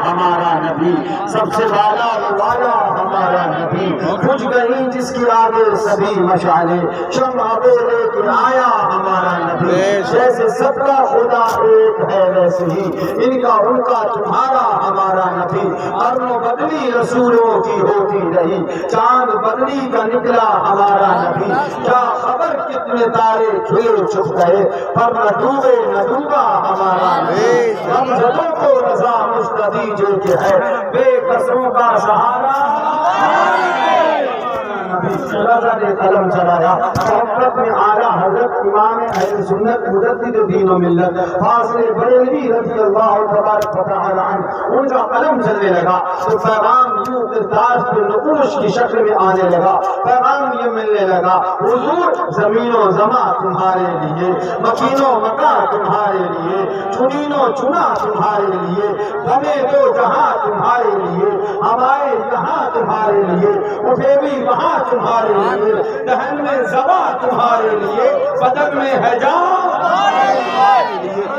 ہمارا نبی، سب سے والا والا ہمارا نبی، بجھ گئی جس کی آگے سبھی مشعلیں، شمع لے کے آیا ہمارا نبی، جیسے سب کا خدا ایک ہے ویسے ہی ان کا ان کا تمہارا ہمارا نبی، قرن و بدلی رسولوں کی ہوتی رہی، چاند بدلی کا نکلا ہمارا نبی، کیا خبر کتنے تارے کھلے چھپ گئے پر نہ ڈوبے نہ ڈوبا ہمارا نبی، ہم سبوں کو رضا مستدیجے کے ہے بے قصروں کا سہارا، رضا نے قلم چلایا، محبت میں آیا حضرت امام اہل سنت مجدد دین و ملت فاضل بریلوی رضی اللہ تبارک و تعالی عنہ، ان کا قلم چلنے لگا تو پیغام یوں کردار کے نقوش کی شکل میں آنے لگا، پیغام یہ ملنے لگا، حضور زمین و زماں تمہارے لیے، مکین و مکاں تمہارے لیے، چنین و چنا تمہارے لیے، بنے دو جہاں تمہارے لیے، ہمارے یہاں تمہارے لیے، اٹھے بھی وہاں تمہارے لیے، دہن میں زباں تمہارے لیے، بدن میں ہے جان تمہارے لیے،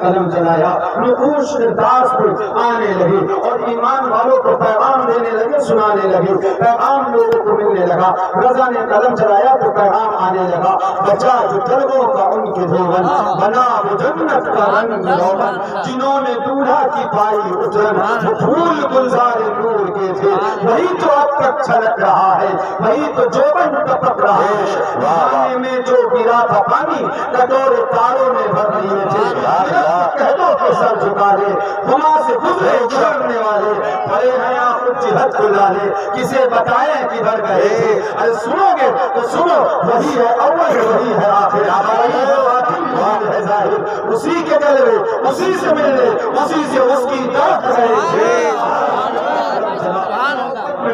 قلم چلایا، نقوش ارداز پر آنے لگے اور ایمان والوں کو پیغام دینے لگے، سنانے لگے، پیغام لوگوں کو ملنے لگا، رضا نے قلم چلایا تو پیغام آنے لگا، بچا جو طلبوں کا ان کے دھون، بنا وہ جنت کا رنگ روغن، جنہوں نے دولہا کی پائی اجرن، وہ پھول گلزار نور کے تھے، وہی تو اب تک چھلک رہا ہے، وہی تو جوبن ٹپک رہا ہے، زمانے میں جو گرا تھا پانی کٹورے تاروں میں بھر لیے تھے، کہہ دو کہ سر جھکا لے، ہما سے گزرے گزرنے والے، بڑے ہیں یا خود جہت کو لالے، کسے بتائیں کدھر گئے تھے، ارے سنو گے تو سنو، وہی ہے اول وہی ہے آخر، وہی ہے باطن وہی ہے ظاہر، اسی کے جلوے اسی سے ملنے اسی سے اس کی طرف گئے تھے،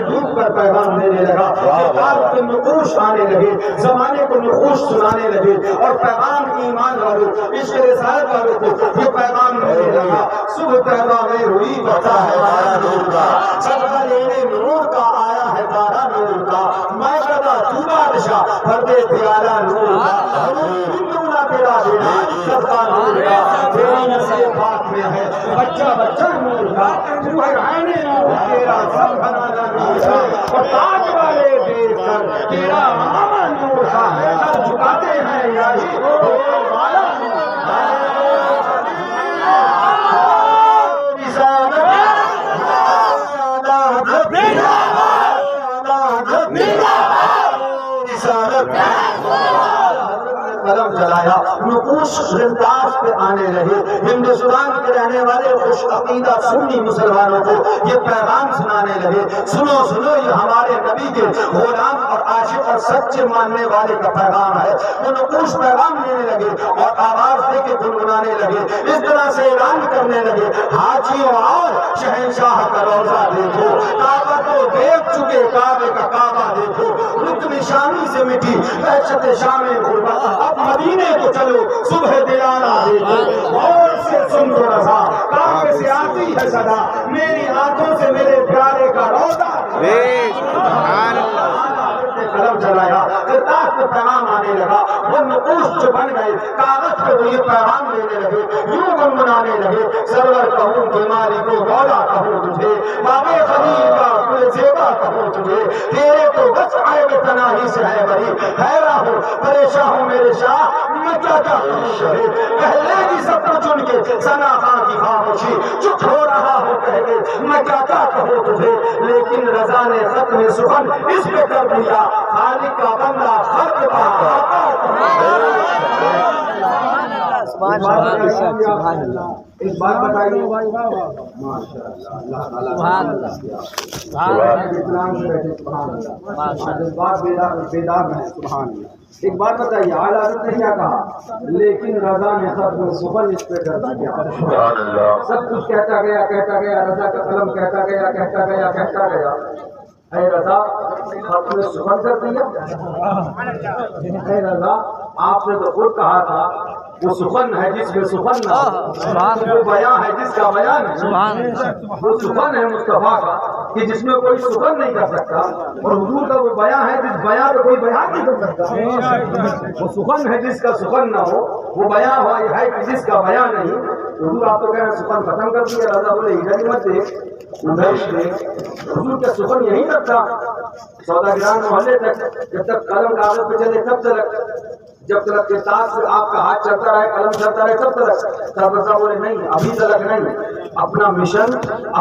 ڈوب کر پیغام دینے لگا، کتاب کے نقوش آنے لگے، زمانے کو نقوش سنانے لگے اور پیغام ایمان والوں عشق رسالت والوں کو یہ پیغام دینے لگا، صبح پیدا میں ہوئی بتا ہے بارہ نور کا، صدقہ لینے نور کا آیا ہے بارہ نور کا، میں کدا تو بادشاہ بھر دے پیالہ نور کا، ہندونا تیرا دینا صدقہ نور کا، تیری نصیب پاک میں ہے بچہ بچہ نور کا، تو ہے عین نور تیرا سب بنانا نور کا، اور تاج والے دیکھ کر تیرا ماما نور کا، سب جھکاتے ہیں یہی والا قلم چلایا، نقوش انداز پہ آنے لگے، ہندوستان کے رہنے والے خوش عقیدہ سنی مسلمانوں کو یہ پیغام سنانے لگے، سنو سنو یہ ہمارے نبی کے غلام اور عاشق اور سچے ماننے والے کا پیغام ہے، وہ نقوش پیغام دینے لگے اور آواز دے کے گنگنانے لگے، اس طرح سے اعلان کرنے لگے، حاجیوں آؤ شہنشاہ کا روضہ دیکھو، کعبہ تو دیکھ چکے کعبے کا کعبہ دیکھو، رکن شامی سے مٹی دہشت شام غربت، اب مدینے کو چلو صبح دلانا دیکھو، اور سے سن دو رضا کعبے سے آتی ہے صدا، میری آنکھوں سے میرے پیارے کا روضہ، قلم چلایا، کردار پہ پیغام آنے لگا، وہ نقوش جو بن گئے کاغذ پہ وہ یہ پیغام دینے لگے، یوں گنگنانے لگے، سرور کہوں کہ مالک و مولا کہوں تجھے، بابے خلیل کا کوئی زیبا کہوں تجھے، تیرے تو بس آئے بے تناہی سے ہے بری، حیران ہو پریشان ہو میرے شاہ، میں کیا کیا کہوں، پہلے بھی سب کو چن کے ثنا خان کی خاموشی، چپ ہو رہا ہو کہہ کے میں کیا کیا کہوں تجھے، لیکن رضا نے ختم سخن اس پہ کر دیا، خالق کا بندہ خلق کا ایک بات بتائیے، ایک بات بتائیے، اعلیٰ حضرت نے کیا کہا، لیکن رضا نے ختم سخن اس پہ کر دیا، سب کچھ کہتا گیا، رضا کا قلم کہتا گیا، اے رضا ختم سخن کر دیا، اے رضا آپ نے تو خود کہا تھا وہ سخن ہے جس میں سخن نہ ہو، وہ بیان ہے جس کا بیان ہے، وہ سخن ہے مصطفیٰ کا کہ جس میں کوئی سخن نہیں کر سکتا، اور حضور کا وہ بیان ہے جس بیان کو کوئی بیان نہیں کر سکتا، وہ سخن ہے جس کا سخن نہ ہو، وہ بیان ہے کہ جس کا بیان نہیں، حضور آپ تو کہہ رہے ہیں سخن ختم کر دیا. رضا بولے ادھر ہی مت دیکھ ادھر ہی دیکھ. حضور کیا سخن یہیں تک تھا؟ سوداگران محلے تک جب تک قلم کاغذ پہ چلے تب تک، جب تک کرتاس سے آپ کا ہاتھ چلتا رہے قلم چلتا رہے تب تک. تب رضا بولے نہیں ابھی تک نہیں. اپنا مشن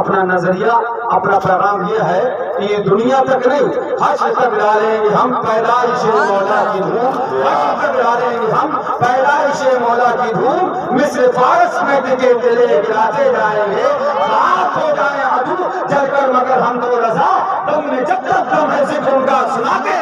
اپنا نظریہ اپنا پیغام یہ ہے کہ یہ دنیا تک نہیں حشر تک ڈالیں گے ہم پیدائش مولا کی دھوم. حشر تک ڈالیں گے ہم پیدائش مولا کی دھوم. مصر فارس میں ٹکے چلے گراتے جائیں گے رات ہو جائے عدو جل کر مگر ہم تو رضا دم میں جب تک دم ہے ذکر ان کا سناتے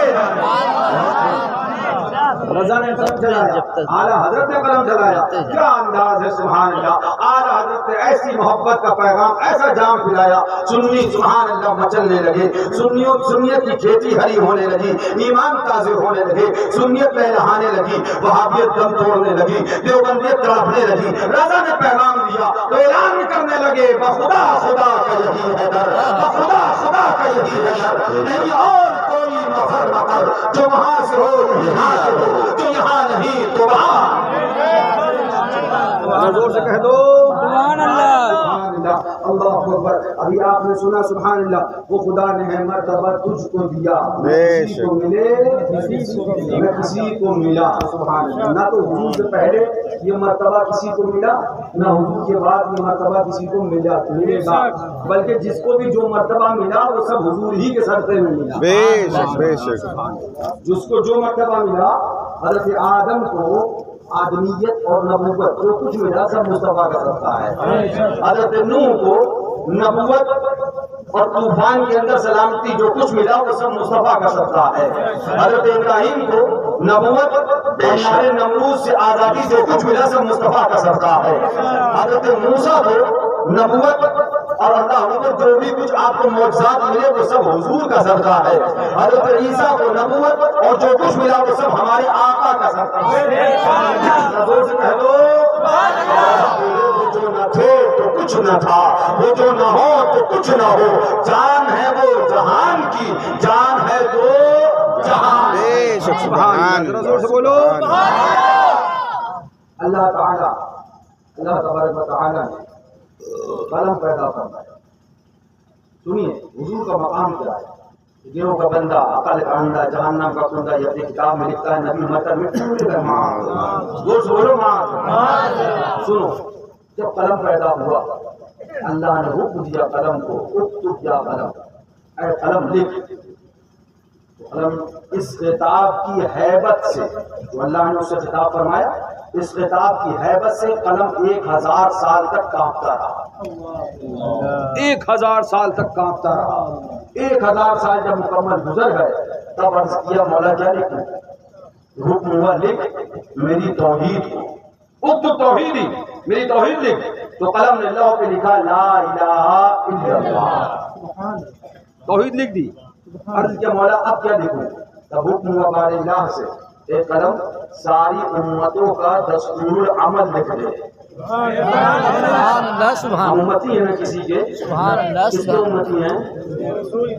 رضا نے قلم چلایا. اعلیٰ حضرت نے قلم چلایا. کیا انداز ہے سبحان اللہ. اعلیٰ حضرت نے ایسی محبت کا پیغام ایسا جام پلایا سنی سبحان اللہ مچلنے لگے. سنیت کی کھیتی ہری ہونے لگی. ایمان تازے ہونے لگے. سنیت لہلہانے لگی. وہابیت دم توڑنے لگی. دیوبندیت تڑپنے لگی. رضا نے پیغام دیا تو اعلان کرنے لگے بخدا خدا کا یہی ہے در. بخدا خدا کا یہی ہے در. نہیں اور کوئی مفر مقر جو وہاں سے ہو یہاں سے ہو تو یہاں نہیں تو وہاں. زور سے کہہ دو سبحان اللہ. اللہ اکبر. ابھی آپ نے سنا سبحان اللہ. وہ خدا نے ہے مرتبہ تجھ کو دیا کسی کو ملے نہ کسی کو ملا. سبحان اللہ. نہ تو حضور سے پہلے یہ مرتبہ کسی کو ملا نہ حضور کے بعد یہ مرتبہ کسی کو ملے گا. بلکہ جس کو بھی جو مرتبہ ملا وہ سب حضور ہی کے صدقے میں ملا. بے شک. جس کو جو مرتبہ ملا حضرت آدم کو آدمیت اور نبوت جو کچھ ملا سب مصطفیٰ کا صدقہ ہے. حضرت نوح کو نبوت اور طوفان کے اندر سلامتی جو کچھ ملا وہ سب مصطفیٰ کا صدقہ ہے. حضرت ابراہیم کو نبوت اور نار نمرود سے آزادی جو کچھ ملا سب مصطفیٰ کا صدقہ ہے. حضرت موسیٰ کو نبوت اور اللہ اکبر جو بھی کچھ آپ کو معجزات ملے وہ سب حضور کا صدقہ ہے. حضرت عیسیٰ کو نبوت اور جو کچھ ملا وہ سب ہمارے آقا کا صدقہ ہے. زور سے کہہ دو وہ جو نہ تھے تو کچھ نہ تھا وہ جو نہ ہو تو کچھ نہ ہو. جان ہے وہ جہان کی جان ہے تو جہان. زور سے بولو. اللہ تعالیٰ اللہ تبارک و تعالیٰ نے قلم پیدا کرنا ہے. سنیے حضور کا مقام کیا ہے. گروہ کا بندہ عقل کا اندھا جہنم کا کندہ یہ اپنی کتاب میں لکھتا ہے نبی مطلب میں زور سے بولو ماں. سنو جب قلم پیدا ہوا اللہ نے حکم دیا قلم کو اکتب یا قلم اے قلم لکھ. قلم اس خطاب کی ہیبت سے جو اللہ نے اسے خطاب فرمایا اس خطاب کی حیبت سے قلم 1000 سال تک کانپتا رہا. 1000 سال تک کانپتا رہا. 1000 سال جب مکمل گزر گئے تب عرض کیا مولا کیا لکھوں. حکم ہوا لکھ میری توحید کو. اکتب توحیدی میری توحید لکھ. تو قلم نے لوح پہ لکھا لا الہ الا اللہ. توحید لکھ دی. عرض کیا مولا اب کیا لکھوں. تب حکم ہوا بار اللہ سے ایک قلم ساری امتوں کا دستور عمل لکھ دے. امتی ہیں نا کسی کے کس کے امتی ہیں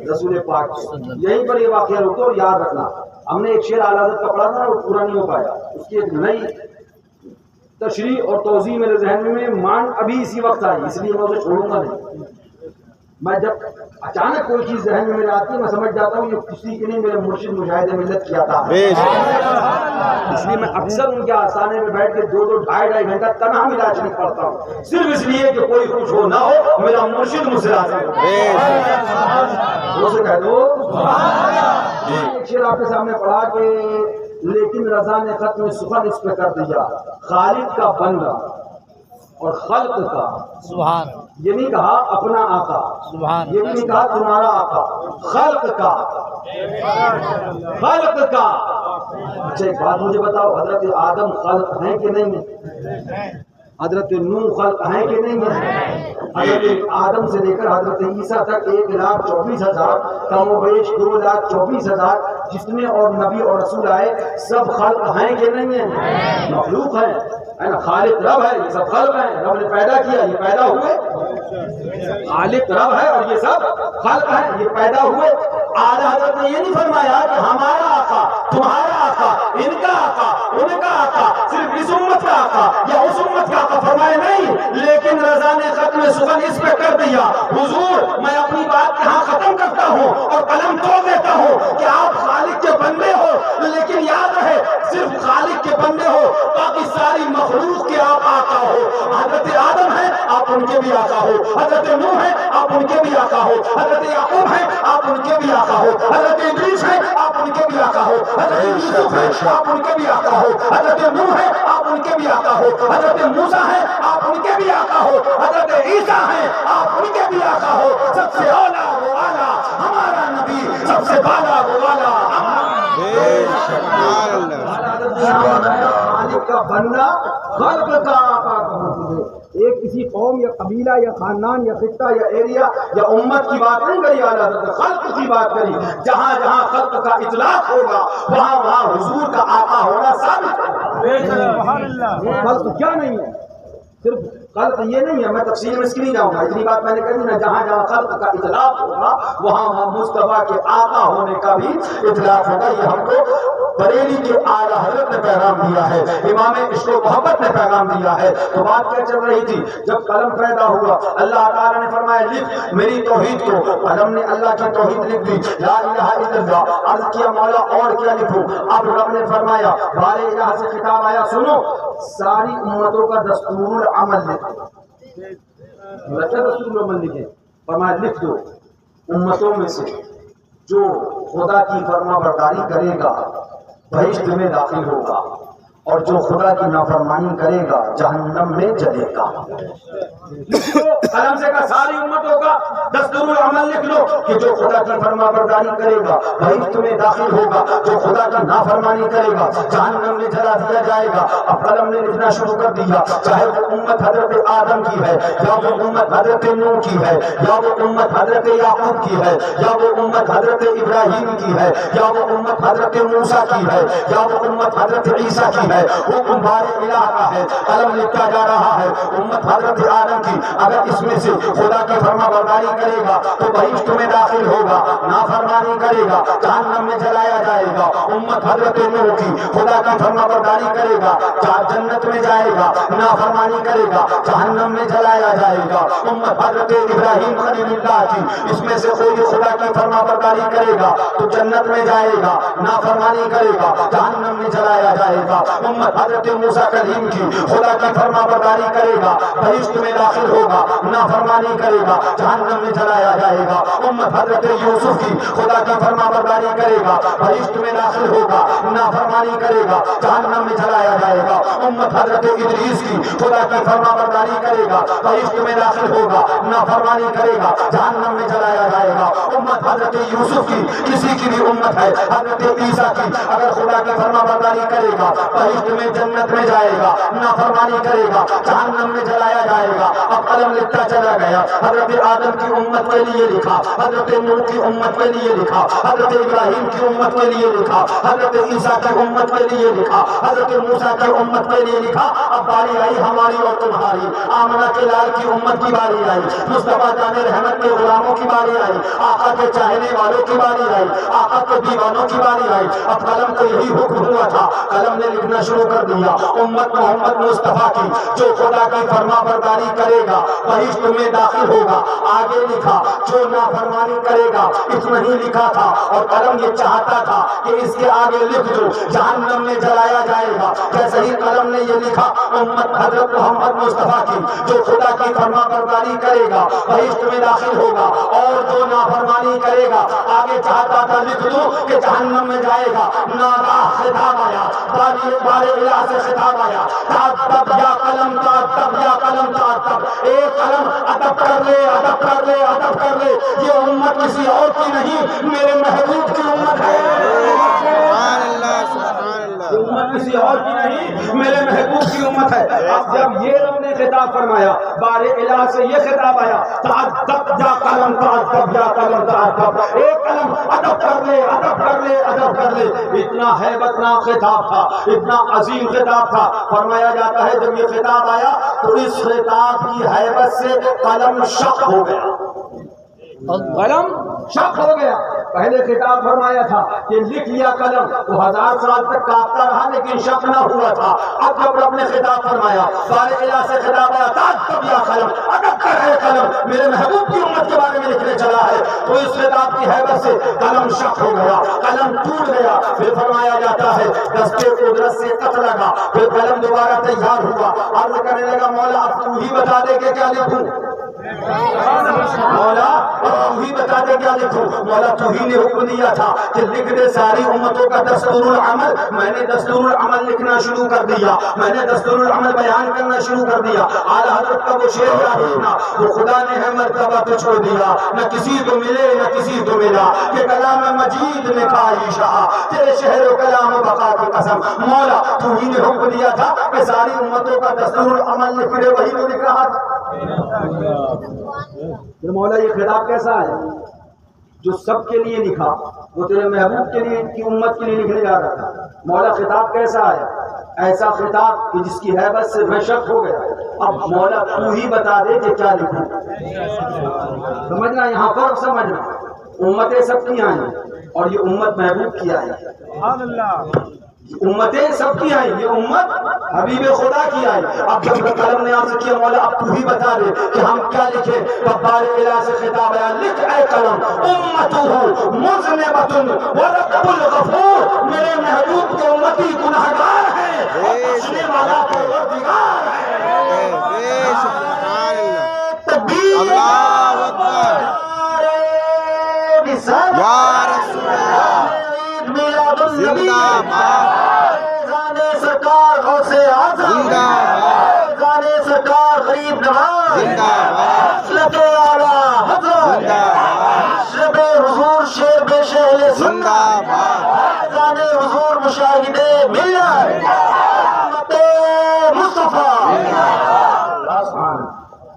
رسول پاک. یہیں پر یہ واقعہ رکو اور یاد رکھنا. ہم نے ایک شعر اعلیٰ حضرت کا پڑھا تھا وہ پورا نہیں ہو پایا. اس کی ایک نئی تشریح اور توضیح میرے ذہن میں مان ابھی اسی وقت آئی اس لیے میں اسے چھوڑوں گا نہیں. میں جب اچانک کوئی چیز ذہن میں میرے آتی ہے میں سمجھ جاتا ہوں یہ کسی کے نہیں میرے مرشد مجاہد ملت کیا تھا. اس لیے میں اکثر ان کے آستانے میں بیٹھ کے 2-2 ڈھائی گھنٹہ تنہا ملا شریف پڑھتا ہوں صرف اس لیے کہ کوئی کچھ ہو نہ ہو میرا مرشد مجھ سے راضی ہو. کہہ دو ایک شعر آپ کے سامنے پڑھا کہ لیکن رضا نے ختم سخن اس پہ کر دیا خالق کا بندہ اور خلق کا. سبحان. یہ نہیں کہا اپنا آقا. سبحان. یہ بھی نہیں کہا تمہارا آقا. خلق کا. خلق کا. اچھا ایک بات مجھے بتاؤ حضرت آدم خلق ہیں کہ نہیں ہیں. حضرت نوح خلق ہیں کہ نہیں ہیں. حضرت آدم سے لے کر حضرت عیسیٰ تک 1,24,000 کم و بیش 2,24,000 جتنے اور نبی اور رسول آئے سب خلق ہیں کہ نہیں ہیں. مخلوق ہیں. خالق رب ہے یہ سب خلق ہیں. رب نے پیدا کیا یہ پیدا ہوئے. خالق رب ہے اور یہ سب خلق ہے، یہ پیدا ہوئے۔ اعلیٰ حضرت نے یہ نہیں فرمایا کہ ہمارا آقا، تمہارا آقا، ان کا آقا، ان کا آقا، صرف اس امت کا آقا یا اس امت کا آقا، فرمائے نہیں، لیکن رضا نے ختم سخن اس پہ کر دیا، حضور میں اپنی بات یہاں ختم کرتا ہوں اور قلم توڑ دیتا ہوں کہ آپ خالق کے بندے ہو، لیکن یاد رہے صرف خالق کے بندے ہو، باقی ساری مخلوق کے آپ آقا ہو۔ حضرت آدم ہے، آپ ان کے بھی آقا ہو، حضرت نوح ہے، آپ ان کے بھی آقا ہو، حضرت یعقوب ہے، آپ ان کے بھی آقا ہو، حضرت ادریس ہے، آپ ان کے بھی آقا ہو، حضرت یوسف ہے، آپ ان کے بھی آقا ہو، حضرت نوح ہے، آپ ان کے بھی آقا ہو، حضرت موسیٰ ہے، آپ ان کے بھی آقا ہو، حضرت عیسیٰ ہے، آپ ان کے بھی آقا ہو۔ سب سے اولا وہ والا ہمارا نبی، سب سے بالا وہ والا ہمارا خالق کا بندہ، خلق کا آقا کہوں۔ ایک کسی قوم یا قبیلہ یا خاندان یا خطہ یا ایریا یا امت کی بات نہیں کری اعلیٰ حضرت، خلق کی بات کری۔ جہاں جہاں خلق کا اطلاق ہوگا وہاں وہاں حضور کا آقا ہونا ثابت ہے۔ خلق کیا نہیں ہے، صرف خلق یہ نہیں ہے، میں تفصیل میں اس کی نہیں جاؤں گا، اتنی بات میں نے کہی نا، جہاں جہاں خلق کا اطلاق ہوگا وہاں وہاں مصطفیٰ کے آقا ہونے کا بھی اطلاق ہوگا۔ یہ ہم کو بریلی کے اعلیٰ حضرت نے پیغام دیا ہے، امام عشق و محبت نے پیغام دیا ہے۔ تو بات کیا چل رہی تھی، جب قلم پیدا ہوا اللہ تعالیٰ نے فرمایا لکھ میری توحید کو، قلم نے اللہ کی توحید لکھ دی، لا الہ الا اللہ۔ عرض کیا مولا اور کیا لکھوں؟ اب رب نے فرمایا بار الہ سے خطاب آیا، سنو ساری امتوں کا دستور عمل لکھو۔ دستور عمل لکھے، فرمایا لکھ دو امتوں میں سے جو خدا کی فرما برداری کرے گا بہشت میں داخل ہوگا، اور جو خدا کی نافرمانی کرے گا جہنم میں جلے گا۔ قلم سے کہا ساری امتوں کا دستور العمل لکھ لو کہ جو خدا کی فرما برداری کرے گا بہشت میں داخل ہوگا، جو خدا کی نافرمانی کرے گا جہنم میں جلا دیا جائے گا۔ اب قلم نے لکھنا شروع کر دیا، چاہے وہ امت حضرت آدم کی ہے یا وہ امت حضرت نوح کی ہے یا وہ امت حضرت یعقوب کی ہے یا وہ امت حضرت ابراہیم کی ہے یا وہ امت حضرت موسیٰ کی ہے یا وہ امت حضرت عیسیٰ کی ہے، حکم بار الہ کا ہے، قلم لکھا جا رہا ہے۔ امت حضرت آدم کی اگر اس میں سے خدا کی فرما برداری کرے گا تو بہشت میں داخل ہوگا، نافرمانی کرے گا جہنم میں جلایا جائے گا۔ امت حضرت نوح کی خدا کی فرما برداری کرے گا جنت میں جائے گا، نافرمانی کرے گا جہنم میں جلایا جائے گا۔ امت حضرت ابراہیم خلیل اللہ کی اس میں سے کوئی خدا کی فرما برداری کرے گا تو جنت میں جائے گا، نافرمانی کرے گا جہنم میں جلایا جائے گا۔ امت حضرت موسیٰ کلیم کی خدا کی فرما برداری کرے گا بہشت میں داخل ہوگا، نافرمانی کرے گا جہنم میں جلایا جائے گا۔ امت حضرت یوسف کی خدا کی فرما برداری کرے گا بہشت میں داخل ہوگا، نافرمانی کرے گا جہنم میں جلایا جائے گا۔ امت حضرت ادریس کی خدا کی فرما برداری کرے گا بہشت میں داخل ہوگا، نافرمانی کرے گا جہنم میں جلایا جائے گا۔ امت حضرت یوسف کی کسی کی بھی امت ہے حضرت عیسیٰ کی اگر خدا کی فرما برداری کرے گا بہشت میں جنت میں جائے گا، نافرمانی کرے گا جہنم میں جلایا جائے گا۔ اب قلم لکھتا چلا گیا، حضرت آدم کی امت کے لیے لکھا، حضرت نوح کی امت کے لیے لکھا، حضرت ابراہیم کی امت کے لیے لکھا، حضرت عیسیٰ کی امت کے لیے لکھا، حضرت موسیٰ کی امت کے لیے لکھا۔ اب باری آئی ہماری اور تمہاری، آمنہ کے لال کی امت کی باری آئی، مصطفیٰ جان رحمت کے غلاموں کی باری آئی، آقا کے چاہنے والوں کی باری آئی، آقا کے دیوانوں کی باری آئی۔ اب قلم کو یہی حکم ہوا تھا، قلم نے لکھنا شروع کر دیا، امت محمد مصطفیٰ کی جو خدا کی فرما برداری کرے گا بہشت میں داخل ہوگا۔ آگے لکھا جو نافرمانی کرے گا، اتنا ہی لکھا تھا اور قلم یہ چاہتا تھا کہ اس کے آگے لکھ دو جہنم میں جلایا جائے گا۔ جیسے ہی قلم نے یہ لکھا امت حضرت محمد مصطفیٰ کی جو خدا کی فرما برداری کرے گا بہشت میں داخل ہوگا، اور جو نافرمانی کرے گا آگے چاہتا تھا لکھ دو کہ جہنم میں جائے گا۔ ناگا خطاب آیا، بار الہ سے خطاب آیا، تب یا قلم تب یا قلم تب، اے قلم ادب کر لے ادب کر لے ادب کر لے، یہ امت کسی اور کی نہیں میرے محبوب کی امت ہے۔ یہ امت کسی اور کی نہیں میرے محبوب کی امت ہے۔ اب جب یہ رب نے نے خطاب فرمایا، بار الہ سے یہ خطاب آیا، تعدب یا قلم تعدب یا قلم تعدب، ایک قلم ادب کر لے ادب کر لے ادب کر لے۔ اتنا ہیبت ناک خطاب تھا، اتنا عظیم خطاب تھا۔ فرمایا جاتا ہے جب یہ خطاب آیا تو اس خطاب کی ہیبت سے قلم شق ہو گیا، قلم شق ہو گیا۔ پہلے خطاب فرمایا تھا کہ لکھ لیا قلم، تو 1000 سال تک کاپتا رہا لیکن شق نہ ہوا تھا۔ اب جب رب نے خطاب فرمایا، بار الہ سے خطاب آیا، تعدب یا قلم، ادب کر رہے قلم، میرے محبوب کی امت کے بارے میں لکھنے چلا ہے، تو اس خطاب کی حیبت سے قلم شق ہو گیا، قلم ٹوٹ گیا۔ پھر فرمایا جاتا ہے دستے قدرت سے قط لگا، پھر قلم دوبارہ تیار ہوا، عرض کرنے لگا مولا اب تو ہی بتا دے کہ کیا لکھوں، مولا تو ہی بتا دے کیا لکھوں۔ مولا تو ہی نے حکم دیا تھا کہ لکھ دے ساری امتوں کا دستور العمل۔ میں نے دستور العمل لکھنا شروع کر دیا، میں نے دستور العمل بیان کرنا شروع کر دیا۔ اعلیٰ حضرت کا وہ شعر یاد رکھنا، وہ خدا نے ہے مرتبہ تجھ کو دیا، نہ کسی کو ملے نہ کسی کو ملا، کہ کلام مجید نے کھائی شاہ، تیرے شہر و کلام و بقا کی قسم۔ مولا تو ہی نے حکم دیا تھا کہ ساری امتوں کا دستور العمل لکھ دے، وہی تو لکھ رہا تھا۔ پھر مولا یہ خطاب کیسا ہے جو سب کے لیے لکھا، وہ تیرے محبوب کے لیے کی امت کے لیے لکھنے جا رہا تھا۔ مولا خطاب کیسا ہے، ایسا خطاب کہ جس کی حیبت سے میں شک ہو گیا۔ اب مولا تو ہی بتا دے کہ کیا لکھوں۔ سمجھنا یہاں فرق سمجھنا، امتیں سب کی آئیں اور یہ امت محبوب کی آئی، امتیں سب کی آئی، یہ امت حبیب خدا کی آئی۔ اب جب قلم نے عرض کیا مولا اب تو ہی بتا دے کہ ہم کیا لکھیں، تب بار الہ سے خطاب آیا، لکھ اے قلم امتہ مذنبۃ ورب الغفور، میرے محبوب کے امتی گنہگار ہیں اور بخشنے والا پروردگار ہے۔ اللہ اکبر، یا رسول اللہ، زندہ باد، جانے سرکار غوث اعظم، زندہ باد، جانے سرکار غریب نواز، زندہ باد، حضرت اعلیٰ حضرت، زندہ باد، شب حضور شیر پیش اہل زندہ سنت، باد، جانے حضور مشاہد ملت، امت مصطفیٰ۔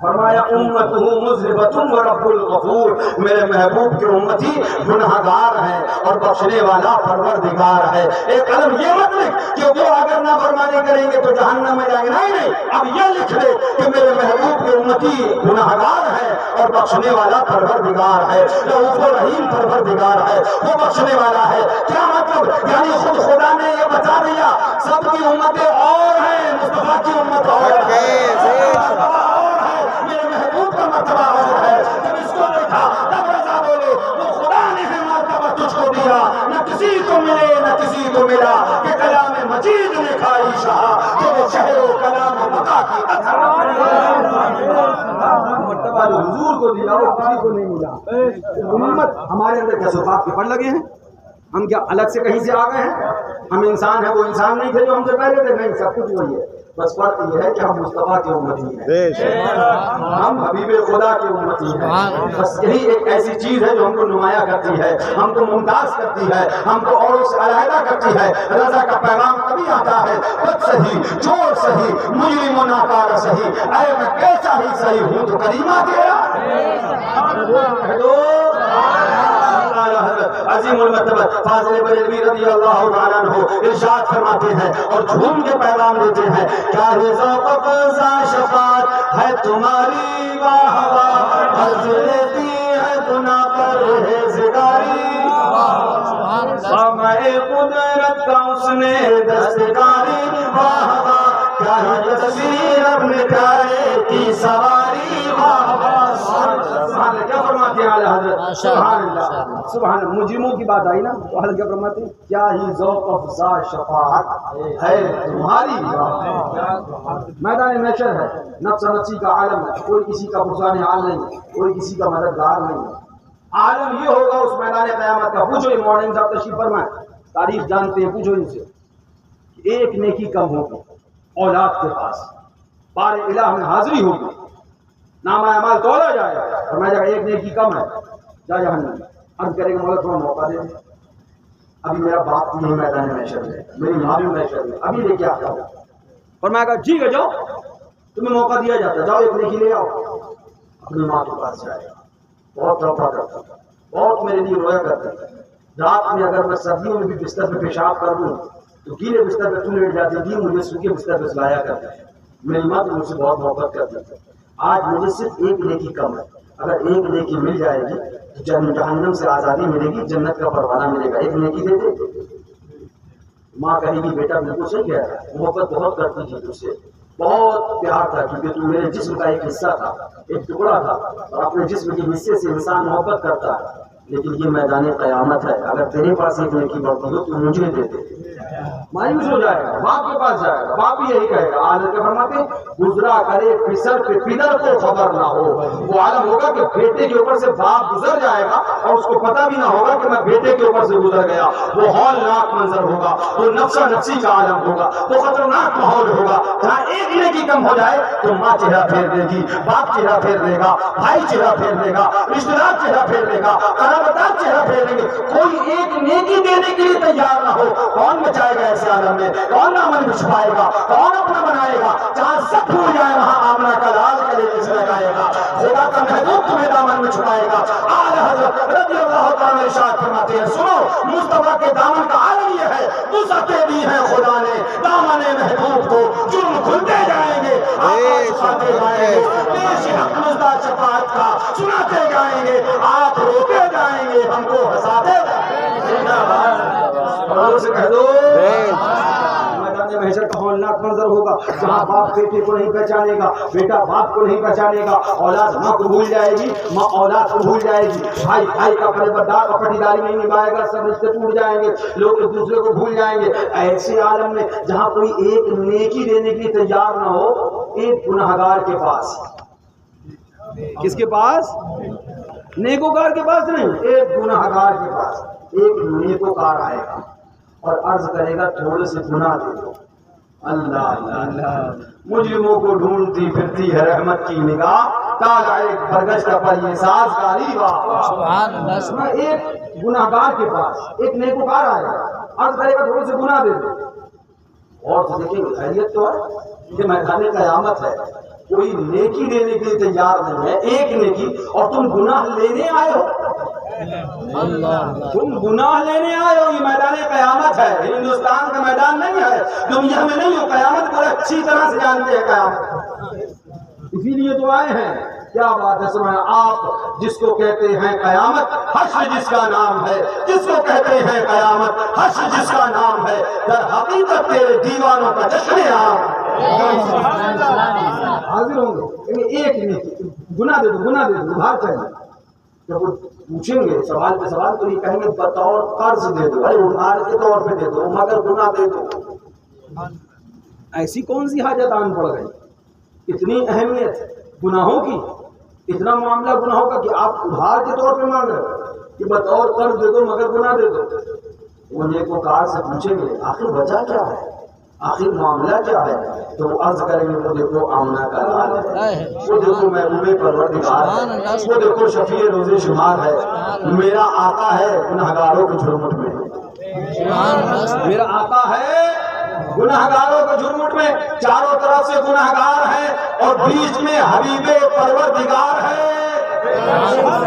فرمایا امتہ مذنبۃ ورب الغفور، میرے محبوب کے امتی گنہگار ہیں اور بخشنے والا پروردگار ہے۔ ایک قلم یہ مت لکھ کہ وہ اگر نافرمانی کریں گے تو جہنم میں جائیں گے، نہیں نہیں، اب یہ لکھ دے کہ میرے محبوب کے امتی گنہگار ہے اور بخشنے والا پروردگار ہے، رؤوف رحیم پروردگار ہے، وہ بخشنے والا ہے۔ کیا مطلب؟ یعنی خود خدا نے یہ بتا دیا سب کی امتیں اور ہیں، مصطفیٰ کی امت اور ہے، میرے محبوب کا مرتبہ اور ہے۔ جب اس کو دیکھا تب رضا بولے وہ خدا نے ہے مرتبہ تجھ کو دیا، نہ کسی کو ملے نہ کسی کو ملا، کہ کلام مجید نے کھائی شاہ، کہ وہ شہر و کلام و بقا کی اثر۔ مرتبہ جو حضور کو دیا وہ کسی کو نہیں ملا۔ امت ہمارے اندر کیا صفات کے پڑ لگے ہیں؟ ہم کیا الگ سے کہیں سے آ گئے ہیں؟ ہم انسان ہیں، وہ انسان نہیں تھے جو ہم سے پہلے تھے، نہیں، سب کچھ وہی ہے، بس فرق یہ ہے کہ ہم مصطفیٰ کے امتی ہیں، ہم حبیب خدا کے امتی ہیں۔ بس یہی ایک ایسی چیز ہے جو ہم کو نمایاں کرتی ہے، ہم کو ممتاز کرتی ہے، ہم کو اوروں سے علیحدہ کرتی ہے۔ رضا کا پیغام کبھی آتا ہے بد صحیح، چور صحیح، مجرم و ناکار صحیح، اے میں کیسا ہی صحیح ہوں تو کریمہ تیرا۔ عظیم المرتبہ فاضل بریلوی رضی اللہ تعالیٰ عنہ ارشاد فرماتے ہیں اور جھوم کے پیغام دیتے ہیں، کیا ذوق و فضا شفاعت ہے تمہاری واہ واہ، عرض لیتی ہے گناہ پرہیزگاری، سامع قدرت کا اس نے دستکاری، واہ واہ کیا ہے تصویر اپنے پیارے کی سواری، واہ واہ۔ کیا فرماتے ہیں اعلیٰ حضرت؟ سبحان اللہ سبحان اللہ۔ مجرموں کی بات آئی نا تو اعلیٰ کیا فرماتے ہیں؟ کیا ہی ذوق افزا شفاعت ہے تمہاری، میدان محشر ہے، نفس نفسی کا عالم ہے، کوئی کسی کا فرزان حال نہیں، کوئی کسی کا مددگار نہیں۔ عالم یہ ہوگا اس میدان قیامت کا۔ پوچھو یہ مارننگ صاحب تشریف فرمائیں، تاریخ جانتے ہیں، پوچھو ان سے، ایک نیکی کم ہوگی اولاد کے پاس، بار الہ میں حاضری ہوگی، نامہ اعمال تولا جائے گا، فرمایا جائے گا ایک نیکی کم ہے، جا جہنم۔ عرض کرے گا مولا تھوڑا موقع دے، ابھی میرا باپ نہیں میدان محشر میں، میری ماں بھی محشر میں، ابھی لے کے آتا ہوں۔ فرمایا گا ٹھیک ہے جاؤ، تمہیں موقع دیا جاتا ہے، جاؤ ایک نیکی لے آؤ، اپنی ماں کے پاس جائے گا، بہت توبہ کرتا تھا، بہت میرے لیے رویا کرتا تھا، رات میں اگر میں سردیوں میں بھی بستر پہ پیشاب کر دوں تو گیلے بستر پہ تم لیٹ جاتی تھی، مجھے سوکھے بستر پہ سلایا کرتا ہے، میری ماں تو مجھ سے بہت محبت کرتی تھی۔ آج مجھے صرف ایک نیکی کم ہے، اگر ایک نیکی مل جائے گی تو جہنم سے آزادی ملے گی، جنت کا پروانہ ملے گا، ایک نیکی دے دے۔ ماں کہے گی بیٹا بالکل صحیح کہہ رہا ہے، محبت بہت کرتی تھی تجھ سے، بہت پیار تھا، کیونکہ تو میرے جسم کا ایک حصہ تھا، ایک ٹکڑا تھا، اور اپنے جسم کے حصے سے انسان محبت کرتا ہے، لیکن یہ میدان قیامت ہے، اگر تیرے پاس ایک نیکی بڑھتی ہو تو مجھے دے دے۔ مایوس ہو جائے گا، باپ کے پاس جائے گا، باپ بھی یہی کہے گا، حضرت فرماتے گزرا کرے پسر پہ پدر کو خبر نہ ہو، وہ عالم ہوگا کہ بیٹے کے اوپر سے باپ گزر جائے گا اور اس کو پتہ بھی نہ ہوگا کہ میں بیٹے کے اوپر سے گزر گیا، وہ ہولناک منظر ہوگا، وہ نفسا نفسی کا عالم ہوگا، وہ خطرناک ماحول ہوگا، جہاں ایک نیکی کم ہو جائے تو ماں چہرہ پھیر دے گی، باپ چہرہ پھیر دے گا، بھائی چہرہ پھیر دے گا، رشتے دار چہرہ پھیر دے گا، قرابتدار چہرہ پھیر دیں گے، کوئی ایک نیکی دینے کے لیے تیار نہ ہو، کون بچائے گا ایسے عالم میں، کون دامن میں چھپائے گا، کون اپنا بنائے گا، جہاں سب بھول جائے وہاں آمنہ کا لال کلیجے سے لگائے گا، خدا کا محبوب تمہیں دامن میں چھپائے گا۔ آل حضرت رضی اللہ تعالیٰ ارشاد فرماتے ہیں، سنو مصطفیٰ کے دامن کا عالم یہ ہے، وسعت دی ہے خدا نے دامن محبوب کو، جرم کھلتے جائیں گے، آقا چھپاتے جائیں گے، پیش حق مزدہ شفاعت کا سناتے جائیں گے، آپ روتے جائیں گے، ہم کو ہنساتے جائیں گے۔ اور سے کہہ دو میدان محشر کا ہولناک منظر ہوگا، جہاں باپ بیٹے کو نہیں پہچانے گا، بیٹا باپ کو نہیں پہچانے گا، اولاد ماں کو بھول جائے گی، ماں اولاد کو بھول جائے گی، بھائی بھائی کا پروردگار اور پٹیداری نہیں نبھائے گا، سب رشتے ٹوٹ جائیں گے، لوگ ایک دوسرے کو بھول جائیں گے۔ ایسے عالم میں جہاں کوئی ایک نیکی دینے کے لیے تیار نہ ہو، ایک گنہگار کے پاس، کس کے پاس؟ نیکوکار کے پاس نہیں، ایک گنہگار کے پاس ایک نیکوکار آئے گا اور عرض کرے گا تھوڑے سے گناہ دے دو۔ اللہ اللہ، مجرموں کو ڈھونڈتی پھرتی ہے رحمت کی نگاہ، تالا ایک برگشتہ پر یہ سازگاری واہ۔ ایک گناہگار کے پاس ایک نیکوکار آئے گا، عرض کرے گا تھوڑے سے گناہ دے دو۔ اور تو دیکھیں خیریت تو ہے، یہ میدان قیامت ہے، کوئی نیکی دینے کے لیے تیار نہیں ہے، ایک نیکی، اور تم گناہ لینے آئے ہو، تم گناہ لینے آئے ہو۔ یہ میدان قیامت ہے، ہندوستان کا میدان نہیں ہے، دنیا میں نہیں ہو، قیامت کو اچھی طرح سے جانتے ہیں قیامت، اسی لیے تو آئے ہیں۔ کیا بات ہے، سمجھا آپ جس کو کہتے ہیں قیامت، حشر جس کا نام ہے، جس کو کہتے ہیں قیامت، حشر جس کا نام ہے، در حقیقت تیرے دیوانوں کا جشن عام حاضر ہوں گے۔ ایک نیکی، گناہ دے دو، گناہ دے دو، ادھار چاہیے۔ جب وہ پوچھیں گے سوال پہ سوال تو یہ کہیں گے بطور قرض دے دو، بھائی ادھار کے طور پہ دے دو، مگر گناہ دے دو۔ ایسی کون سی حاجت آن پڑ گئی، اتنی اہمیت گناہوں کی، اتنا معاملہ گناہوں کا کہ آپ ادھار کے طور پہ مانگ رہے کہ بطور قرض دے دو مگر گناہ دے دو۔ وہ نیکوکار سے پوچھیں گے آخر وجہ کیا ہے، آخر معاملہ کیا ہے، تو وہ عرض کریں گے وہ دیکھو آمنہ کا لال ہے، وہ دیکھو محبوب پروردگار ہے، وہ دیکھو شفیع روز شمار ہے، میرا آقا ہے گنہگاروں کے جھرمٹ میں، میرا آقا ہے گنہگاروں کے جھرمٹ میں، چاروں طرف سے گنہگار ہے اور بیچ میں حبیب پروردگار ہے،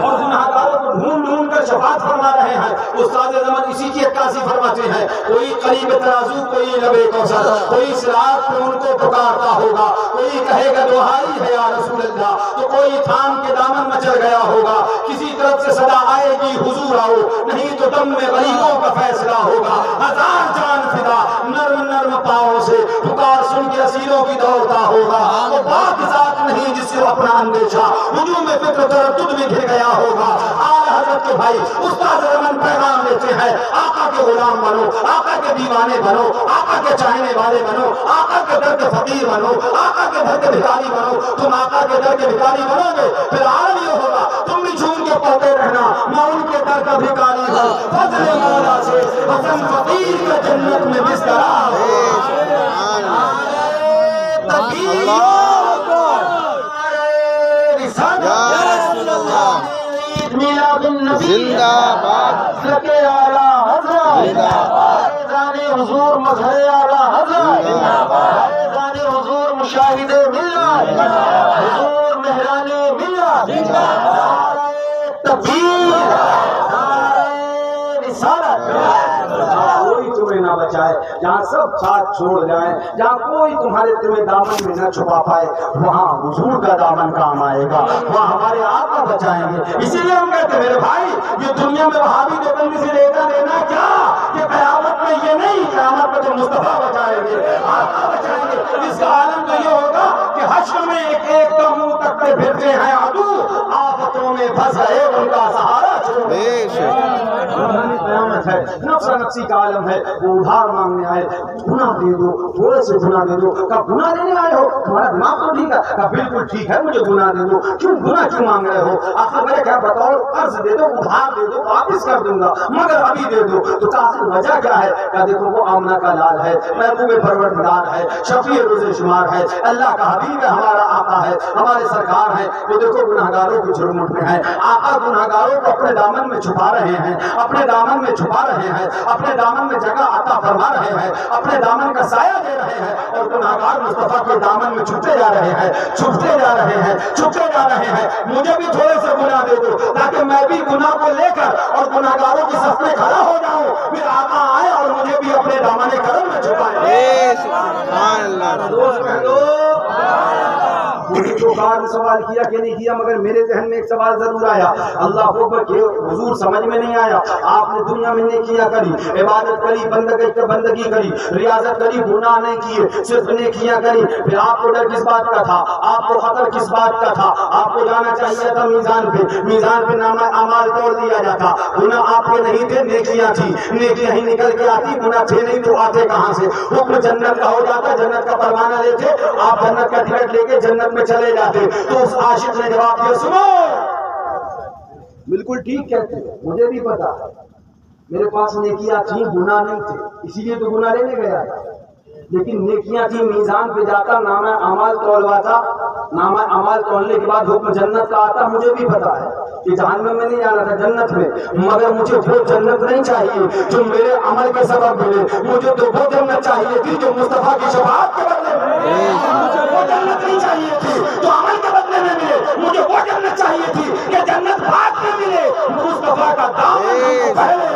اور گنہگاروں کو ڈھونڈ ڈھونڈ کر شفاعت فرما رہے ہیں۔ استاد زمان اسی کی عکاسی فرماتے ہیں، کوئی قریب ترازو، کوئی لبے کوثر، کوئی صراط پہ ان کو پکارتا ہوگا، کوئی کہے گا دہائی ہے یا رسول اللہ، تو کوئی تھام کے دامن مچل گیا ہوگا، کسی طرف سے صدا آئے گی حضور آؤ، نہیں تو دم میں غریبوں کا فیصلہ ہوگا، ہزار جان فدا نرم نرم پاؤں سے پکار سن کے اسیروں کی دوڑتا ہوگا، وہ پاک ذات نہیں جس سے اپنا اندیشہ ہجوم فکر تردد میں گھر گیا ہوگا۔ آل حضرت کے بھائی استاد زمان پیغام دیتے ہیں، آقا کے غلام بنو، آقا کے دیوانے بنو، آقا کے چاہنے والے بنو، آقا کے در کے فقیر بنو، آقا کے در کے بھکاری بنو۔ تم آقا کے در کے بھکاری بنو گے پھر عالم یہ ہوگا تم بھی جھوم کے پڑھتے رہنا، میں ان کے در کا بھکاری ہوں، فضل مولا سے حسن فقیر کا جنت میں بسترا ہے۔ زندہ باد، سکے اعلیٰ حضرت، حضور مظہر اعلیٰ حضرت، حضور مشاہد ملت، حضور مہران ملت، نعرہ تکبیر، نعرہ رسالت، کوئی تمہیں نہ بچائے، جہاں سب ساتھ چھوڑ جائیں، جہاں کوئی تمہیں دامن میں نہ چھپا پائے، وہاں حضور کا دامن کام آئے گا، وہاں ہمارے آقا بچائیں گے۔ اسی لیے ہم کہتے ہیں میرے بھائی، یہ دنیا میں وہابی دیوبندی سے لینا کیا، کہ قیامت میں یہ نہیں، قیامت میں تو مصطفیٰ بچائیں گے، آقا بچائیں گے۔ اس کا عالم تو یہ ہوگا کہ حشر میں ایک ایک کا منہ تکتے پھرتے ہیں عدو، آفتوں میں پھنس گئے ان کا سہارا چھوڑ۔ قیامت ہے، نفس نفسی کا عالم ہے، وہ ادھار مانگنے آئے، گناہ دے دو، تھوڑے سے گناہ دے دو۔ کہا گناہ دینے آئے ہو، تمہارا دماغ تو ٹھیک ہے؟ کہا بالکل ٹھیک ہے، مجھے گناہ دے دو۔ کیوں گناہ کیوں مانگ رہے ہو؟ آخر میں کہا بتاؤ، قرض دے دو، ادھار دے دو، واپس کر دوں گا، مگر ابھی دے دو۔ تو کہا آخر وجہ کیا ہے؟ کہا دیکھو وہ آمنہ کا لال ہے، محبوب پروردگار ہے، شفیع روز شمار ہے، اللہ کا حبیب ہے، ہمارا آقا ہے، ہمارے سرکار ہے، وہ دیکھو گناہگاروں کی جھرمٹ میں ہے۔ آقا گناہگاروں کو اپنے دامن میں چھپا رہے ہیں، اپنے دامن میں چھپا رہے ہیں، اپنے دامن میں جگہ عطا فرما رہے ہیں، اپنے دامن کا سایہ دے رہے ہیں، اور گناہگار مصطفیٰ کے دامن میں چھپتے جا رہے ہیں، چھپتے جا رہے ہیں، چھپتے جا رہے ہیں۔ مجھے بھی تھوڑے سے گناہ دے دو تاکہ میں بھی گناہ کو لے کر اور گناہگاروں کی صف میں کھڑا ہو جاؤں، پھر آقا آئے اور مجھے بھی اپنے دامن کرم میں چھپائے۔ سبحان اللہ۔ دوست کہہ دو مجھے تو بعد سوال کیا کہ نہیں کیا، مگر میرے ذہن میں ایک سوال ضرور آیا، اللہ اکبر کہ حضور سمجھ میں نہیں آیا، آپ نے دنیا میں نیکیاں کری، عبادت کری، بندگی کری، ریاضت کری، گناہ نہیں کیے، صرف نیکیاں کری، پھر آپ کو ڈر کس بات کا تھا، آپ کو خطر کس بات کا تھا؟ آپ کو جانا چاہیے تھا میزان پہ نامہ اعمال توڑ دیا جاتا، گناہ آپ کے نہیں تھے، نیکیاں تھی، نیکیاں ہی نکل کے آتی، گناہ تھے نہیں تو آتے کہاں سے؟ حکم جنت کا ہو جاتا، جنت کا پروانہ لیتے، آپ جنت کا ٹکٹ لے کے جنت میں چلے جاتے۔ تو اس عاشق نے جواب دیا سنو، بالکل ٹھیک کہتے ہیں، مجھے بھی پتا ہے، میرے پاس نیکیاں تھیں، گناہ نہیں تھے، اسی لیے تو گناہ لینے گیا تھا، لیکن نیکیاں تھیں، میزان پہ جاتا، نامہ اعمال تولواتا، نامہ اعمال تولنے کے بعد حکم جنت کا آتا۔ مجھے بھی پتا ہے کہ جہنم میں نہیں جانا تھا، جنت میں، مگر مجھے وہ جنت نہیں چاہیے جو میرے عمل کے سبب ملے، مجھے تو وہ جنت چاہیے تھی جو مصطفیٰ کی شفاعت کے بدلے میں، مجھے وہ جنت نہیں چاہیے تھی جو عمل کے بدلے میں ملے، مجھے وہ جنت چاہیے تھی کہ جنت بھاگ میں ملے، مصطفیٰ کا دامن پہلے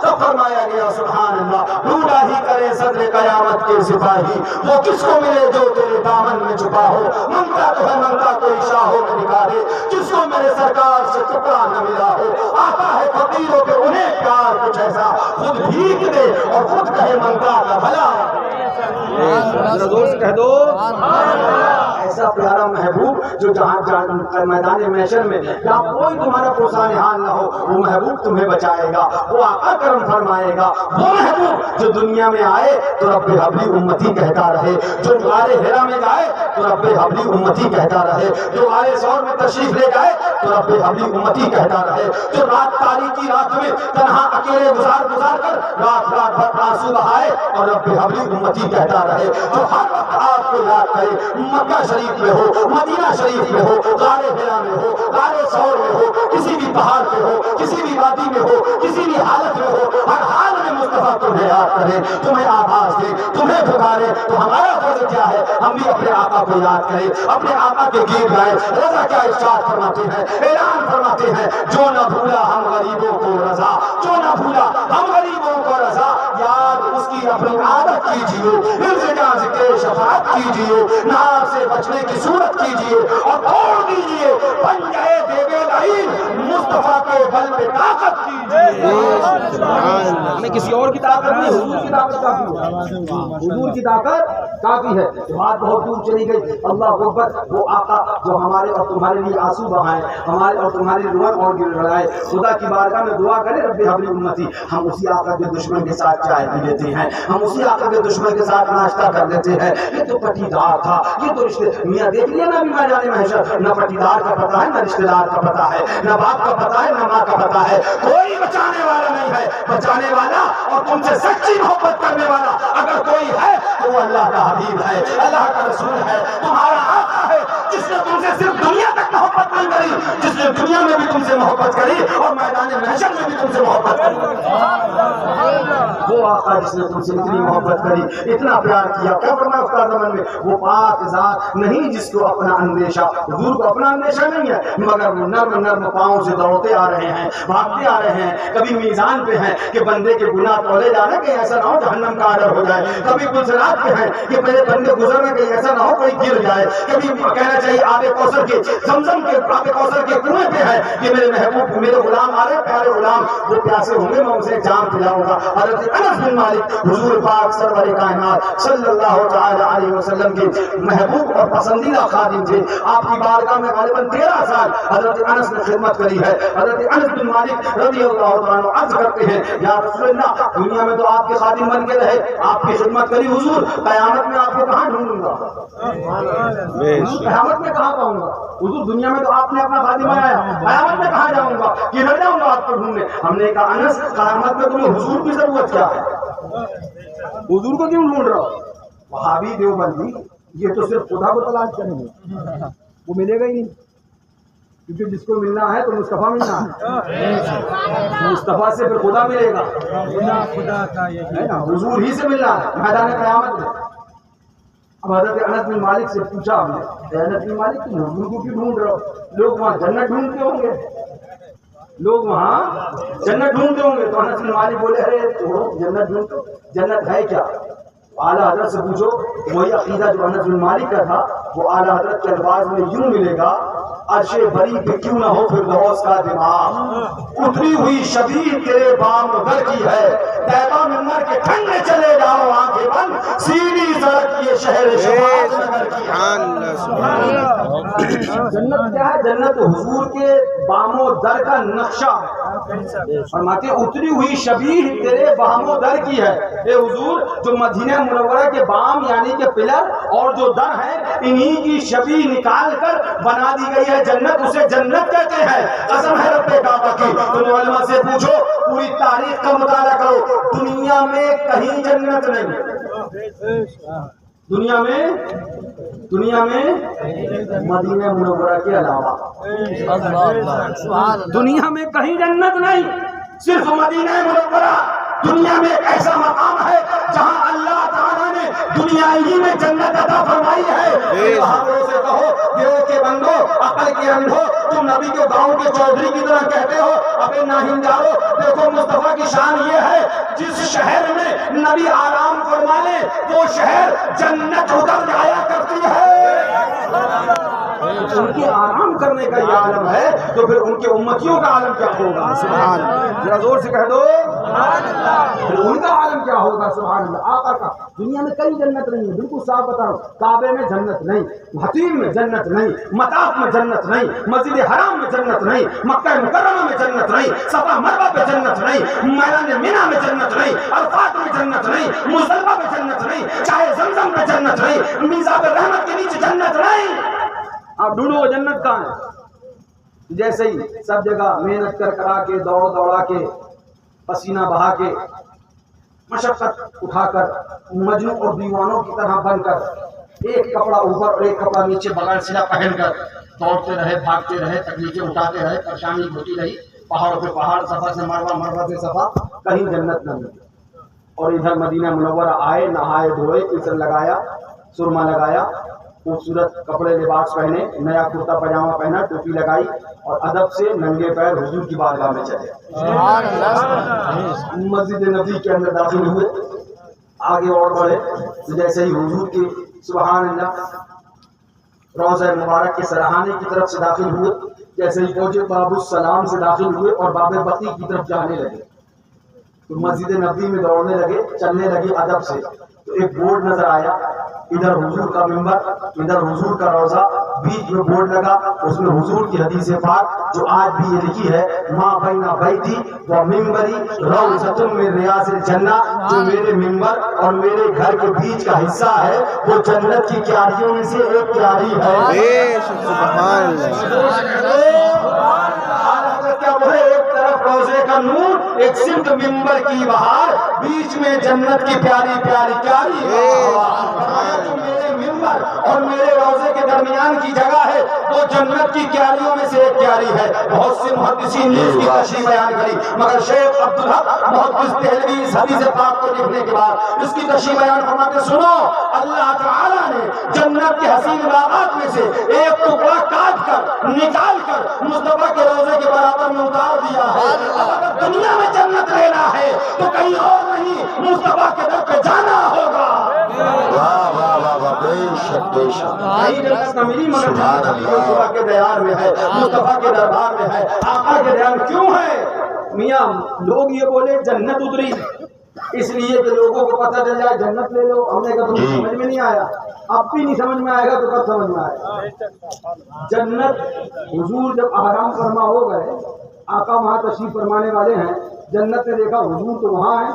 سب فرمایا گیا سبحان اللہ۔ ڈھونڈا ہی کرے صدر قیامت کے سپاہی، وہ کس کو ملے جو تیرے دامن میں چھپا ہو، منگتا تو ہے منگتا کوئی شاہوں میں نکالے، جس کو میرے سرکار سے ٹکڑا نہ ملا ہو، آتا ہے فقیروں کے انہیں پیار کچھ ایسا، خود بھیک دے اور خود کہے منگتا کا بھلا۔ دوست کہہ دو ایسا پیارا محبوب جو جہاں میدان محشر میں جہاں کوئی تمہارا پرسان حال نہ ہو، وہ محبوب تمہیں بچائے گا، وہ آقا کرم فرمائے گا۔ وہ محبوب جو دنیا میں آئے تو رب حبلی امتی کہتا رہے، جو غار ہرا میں جائے تو رب حبلی امتی کہتا رہے، جو غار ثور میں تشریف لے جائے تو رب حبلی امتی کہتا رہے، جو رات تاریکی رات میں تنہا اکیلے گزار کر رات بھر آنسو بہائے اور رب حبلی امتی کہتا رہے، جو ہر وقت آپ کو یاد کرے، مکہ شریف میں ہو، مدینہ شریف میں ہو، غار ہرا میں ہو، غار ثور میں ہو، کسی بھی پہاڑ پہ ہو، کسی بھی وادی میں ہو، کسی بھی حالت میں ہو، ہر حال میں مصطفیٰ تمہیں یاد کرے، تمہیں آواز دے، تمہیں پکارے، تو ہمارا فرض کیا ہے؟ ہم بھی اپنے آقا کو یاد کریں، اپنے آقا کے گیت گائیں۔ رضا کیا ارشاد فرماتے ہیں، اعلان فرماتے ہیں، جو نہ بھولا ہم غریبوں کو رضا، جو نہ بھولا ہم غریبوں کو رضا، یاد اس کی اپنی عادت کیجیے، التجا ذکر شفاعت کیجیے، نار سے بچنے کی صورت کیجیے اور توڑ دیجیے پنجے دیوے لعین، مصطفیٰ کے بل پہ طاقت کیجیے۔ ہمیں کسی اور کی طاقت نہیں، حضور کی طاقت کافی ہے، حضور کی طاقت کافی ہے۔ بات بہت دور چلی گئی، اللہ اکبر۔ وہ آقا جو ہمارے اور تمہارے لیے آنسو بہائے، ہمارے اور تمہارے روئیں اور گر رڑائے، خدا کی بارگاہ میں دعا کرے رب حبلی امتی۔ ہم اسی آقا کے دشمن کے ساتھ چائے پی لیتے ہیں، ہم اسی آقا کے دشمن کے ساتھ ناشتہ کر لیتے ہیں، یہ تو پٹیدار تھا، یہ تو رشتے میاں دیکھ لیا نا بھی میدان محشر، نہ پٹیدار کا پتہ ہے، نہ رشتے دار کا پتہ ہے، نہ باپ کا پتہ ہے، نہ ماں کا پتہ ہے، کوئی بچانے والا نہیں ہے۔ بچانے والا اور تم سے سچی محبت کرنے والا اگر کوئی ہے تو وہ اللہ کا حبیب ہے، اللہ کا رسول ہے، تمہارا آقا ہے، جس نے تم سے صرف دنیا تک محبت نہیں کری، جس نے دنیا میں بھی تم سے محبت کری اور میدان محشر میں بھی تم سے محبت کری۔ وہ آقا جس نے تم سے اتنی محبت کری، اتنا پیار کیا، کیا فرمایا اس کا زمن میں؟ وہ پاک ذات نہیں جس کو اپنا اندیشہ، حضور کو اپنا اندیشہ نہیں ہے، مگر وہ نرم نرم پاؤں سے دوڑتے آ رہے ہیں، بھاگتے آ رہے ہیں، کبھی میزان پہ ہیں کہ بندے کے گناہ تولے جا رہے، کہیں ایسا نہ ہو جہنم کا آرڈر ہو جائے، کبھی گلزرات پہ ہیں کہ میرے بندے گزر رہے، کہیں ایسا نہ ہو کوئی گر جائے، کبھی کہنا چاہیے آب کوثر کے زمزم کے آب کوثر کے کنویں پہ ہے کہ میرے محبوب میرے غلام آ رہے، پیارے غلام وہ پیاسے ہوں گے، میں اسے جام پلاؤں گا۔ حضرت انس بن مالک حضور پاک سرور کائنات صلی اللہ تعالی علیہ وسلم کے محبوب اور پسندیدہ خادم تھے، آپ کی بارگاہ میں غالباً 13 سال حضرت انس نے خدمت کری ہے۔ حضرت انس بن مالک رضی اللہ تعالیٰ عنہ عرض کرتے ہیں یا رسول اللہ دنیا میں تو آپ کے خادم بن کے رہے، آپ کی خدمت کری، حضور قیامت میں آپ کو کہاں ڈھونڈوں گا؟ قیامت میں کہاں پاؤں گا؟ حضور دنیا میں تو آپ نے اپنا خادم بنایا، قیامت میں کہاں جاؤں گا؟ کدھر جاؤں گا آپ کو ڈھونڈنے؟ ہم نے کہا انس قیامت میں تمہیں حضور کی ضرورت کیا ہے؟ حضور کو کیوں ڈھونڈ رہا ہو؟ وہابی دیوبندی یہ تو صرف خدا کو تلاش کریں گے، وہ ملے گا ہی نہیں، کیونکہ جس کو ملنا ہے تو مصطفیٰ ملنا ہے، مصطفیٰ سے پھر خدا ملے گا، خدا کا حضور ہی سے ملنا ہے میدان قیامت میں۔ اب حضرت انس بن مالک سے پوچھا ہم نے، انس بن مالک تم حضور کو کیوں ڈھونڈ رہے ہو؟ لوگ وہاں جنت ڈھونڈتے ہوں گے، لوگ وہاں جنت ڈھونڈتے ہوں گے۔ تو انس بن مالک بولے ارے تو جنت ڈھونڈتے، جنت ہے کیا؟ اعلیٰ حضرت سے پوچھو، وہی عقیدہ جو انس بن مالک کا تھا وہ اعلیٰ حضرت کے الفاظ میں یوں ملے گا، عرش بری پہ کیوں نہ ہو فردوس کا دماغ، اتری ہوئی شبیہ تیرے بام در کی ہے، طیبہ ممبر کے ٹھنڈے چلے جاؤ آنکھیں بند، سیدھی سڑک یہ شہر شفاعت نگر کی ہے۔ جنت کیا ہے؟ جنت حضور کے بام و در کا نقشہ ہے، فرماتے اتری ہوئی شبیہ تیرے بام و در کی ہے، اے حضور جو مدینہ منورہ کے بام یعنی کہ پلر اور جو در ہے انہی کی شبیہ نکال کر بنا دی گئی ہے جنت، اسے جنت کہتے ہیں۔ قسم ہے رب کعبہ کی، تم علماء سے پوچھو، پوری تاریخ کا مطالعہ کرو، دنیا میں کہیں جنت نہیں، دنیا میں مدینہ منورہ کے علاوہ دنیا میں کہیں جنت نہیں، صرف مدینہ منورہ دنیا میں ایک ایسا مقام ہے جہاں اللہ تعالیٰ نے دنیا ہی میں جنت عطا فرمائی ہے۔ صحابہ سے کہو دیو کے بندو، عقل کے اندھو، تم نبی کے گاؤں کے چودھری کی طرح کہتے ہو، ابے ناہم جاؤ، دیکھو مصطفیٰ کی شان یہ ہے جس شہر میں نبی آرام فرما لے وہ شہر جنت اتر جایا کرتی ہے۔ ان کے آرام کرنے کا یہ عالم ہے تو پھر ان کے امتیوں کا عالم کیا ہوگا؟ سبحان اللہ، ذرا زور سے کہہ دو پھر ان کا عالم کیا ہوگا؟ سبحان اللہ۔ آقا کا دنیا میں کئی جنت نہیں ہے، بالکل صاف بتاؤ، کعبے میں جنت نہیں، حتیم میں جنت نہیں، مطاف میں جنت نہیں، مسجد حرام میں جنت نہیں، مکہ مکرمہ میں جنت نہیں، صفا مروہ پہ جنت نہیں، میدان مینا میں جنت نہیں، عرفات میں جنت نہیں، مزدلفہ میں جنت نہیں، چاہے زمزم میں جنت نہیں، میزاب رحمت کے نیچے جنت نہیں۔ آپ ڈھونڈو جنت کہاں ہے؟ جیسے ہی سب جگہ محنت کرا کے دوڑا کے پسینہ بہا کے مشقت اٹھا کر مجنوں اور دیوانوں کی طرح بن کر ایک کپڑا اوپر اور ایک کپڑا نیچے بغیر سلا پہن کر دوڑتے رہے، بھاگتے رہے، تکلیفیں اٹھاتے رہے، پریشانی ہوتی رہی، پہاڑوں پہ پہاڑ، صفا سے مروہ، مروہ سے صفا، کہیں جنت نہ ملی۔ اور ادھر مدینہ منورہ آئے، نہائے دھوئے، عطر لگایا، سرما لگایا، خوبصورت کپڑے لباس پہنے، نیا کرتا پاجامہ پہنا، ٹوپی لگائی اور ادب سے ننگے پیر حضور کی بارگاہ میں چلے، مسجد نبی کے اندر داخل ہوئے، آگے اور بڑھے، جیسے ہی حضور کے سبحان اللہ روضہ مبارک کے سرحانے کی طرف سے داخل ہوئے، جیسے ہی پہنچے باب السلام سے داخل ہوئے اور باب بقیع کی طرف جانے لگے تو مسجد نبی میں دوڑنے لگے، چلنے لگے ادب سے، تو ایک بورڈ نظر آیا، ادھر حضور کا منبر، ادھر حضور کا روضہ، بیچ میں بورڈ لگا، اس میں حضور کی حدیث پاک جو آج بھی یہ لکھی ہے، ما بین بیتی و منبری روضۃ من ریاض الجنہ، جو میرے منبر اور میرے گھر کے بیچ کا حصہ ہے وہ جنت کی کیاریوں میں سے ایک کیاری ہے۔ سبحان اللہ، کیا وہ ایک طرف روضے کا نور، ایک سمت منبر کی بہار، بیچ میں جنت کی پیاری پیاری کیاری ہے۔ جو میرے منبر اور میرے روضے کے درمیان کی جگہ ہے وہ وہ جنت کی کیاریوں میں سے ایک کیاری ہے. بہت سے محدثین نے اس کی تشریح بیان کری مگر شیخ عبدالحق محدث دہلوی اس حدیث پاک کو لکھنے کے بعد اس کی تشریح بیان فرماتے سنو اللہ تعالیٰ نے جنت کے حسین باغات میں سے ایک ٹکڑا کاٹ کر نکال کر مصطفیٰ کے روضے کے برابر میں اتار دیا ہے. اگر دنیا میں جنت لینا ہے تو کہیں اور نہیں مصطفیٰ کے در پہ جانا ہوگا. واہ واہ واہ واہ، بے شک بے شک. کہیں جنت نہ ملی مگر جنت مصطفیٰ کے دیار میں ہے، مصطفیٰ کے دربار میں ہے، آقا کے دیار کیوں ہے؟ میاں لوگ یہ بولے جنت اتری اس لیے کہ لوگوں کو پتہ چل جائے جنت لے لو. ہم نے کہا تمہیں سمجھ میں نہیں آیا، اب بھی نہیں سمجھ میں آئے گا تو کب سمجھ میں آئے گا؟ جنت حضور جب احرام فرما ہو گئے، آقا وہاں تشریف فرمانے والے ہیں، جنت نے دیکھا حضور تو وہاں ہیں،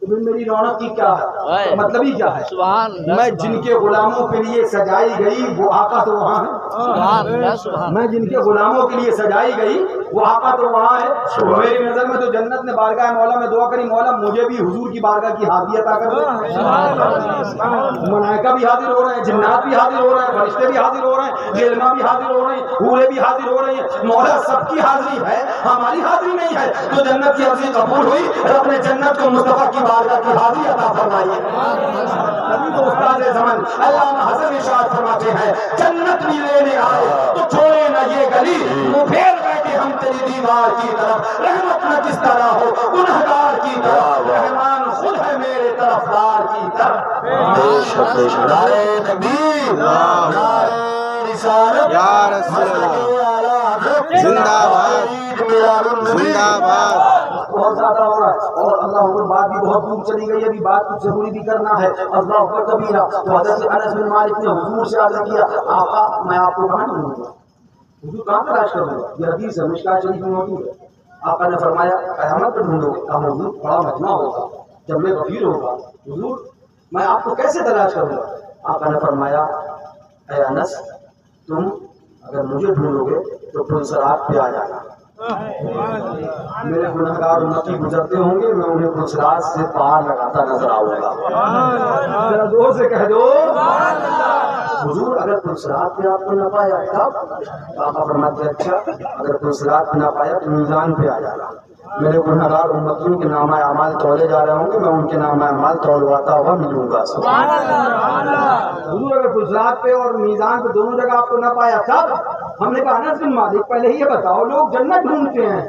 تو پھر میری رونق کی کیا ہے؟ مطلب ہی کیا ہے؟ میں جن کے غلاموں کے لیے سجائی گئی وہ آقا تو وہاں ہے. میں جن کے غلاموں کے لیے سجائی گئی وہ آقا تو وہاں ہے. میری نظر میں تو جنت نے بارگاہ مولا میں دعا کری مولا مجھے بھی حضور کی بارگاہ کی حاضری عطا کر دو. ملائکہ بھی حاضر ہو رہے ہیں، جنات بھی حاضر ہو رہے ہیں، فرشتے بھی حاضر ہو رہے ہیں، علماء بھی حاضر ہو رہے ہیں، حوریں بھی حاضر ہو رہی ہیں. مولا سب کی حاضری ہے، ہماری حاضری نہیں ہے. تو جنت کی حاضری قبول ہوئی اور اپنے جنت کو مصطفیٰ کی بارگاہ کی حاضری عطا فرمائی. ابھی تو استاد زمان علامہ حسن ارشاد فرماتے ہیں جنت بھی لینے آئے تو چھوڑے نہ یہ گلی، منہ پھیر بیٹھے ہم تیری دیوار کی طرف. رحمت نہ کس طرح ہو گنہگار کی طرف، رحمان خود ہے میرے طرفدار کی طرف. بے شک بے شک. نعرہ تکبیر، نعرہ رسالت، یا رسول اللہ، زندہ باد زندہ باد. بہت زیادہ ہو رہا ہے اور اللہ اکبر بات بھی بہت دور چلی گئی. ابھی بات کچھ ضروری بھی کرنا ہے. اللہ اکبر کبیرہ. تو حضرت انس بن مالک نے حضور سے عرض کیا آقا میں آپ کو کہاں ڈھونڈوں گا، حضور کہاں تلاش کروں گا؟ یہ حدیث ہے مشکاۃ شریف میں موجود ہے. آقا نے فرمایا قیامت پہ ڈھونڈو گے؟ کہا حضور بڑا مجمع ہوگا، جب میں غفیر ہوگا حضور میں آپ کو کیسے تلاش کروں گا؟ آقا نے فرمایا اے انس تم اگر مجھے ڈھونڈو گے تو پلسرات پہ آ جانا. میرے گنہگار امتی گزرتے ہوں گے، میں انہیں پلسرات سے پار لگاتا نظر آؤں گا. ذرا زور سے کہہ دو حضور اگر پلسرات پہ آپ کو نہ پایا تب؟ آقا فرماتے اچھا اگر پلسرات پہ نہ پایا تو میزان پہ آ جانا. میرے گنہگار امتیوں کے نامہ اعمال تولے جا رہے ہوں گے، میں ان کے نامہ اعمال تولواتا ہوا ملوں گا. حضور اگر پلسرات پہ اور میزان پہ دونوں جگہ آپ کو نہ پایا تب؟ ہم نے کہا انس بن مالک پہلے ہی یہ بتاؤ لوگ جنت ڈھونڈتے ہیں،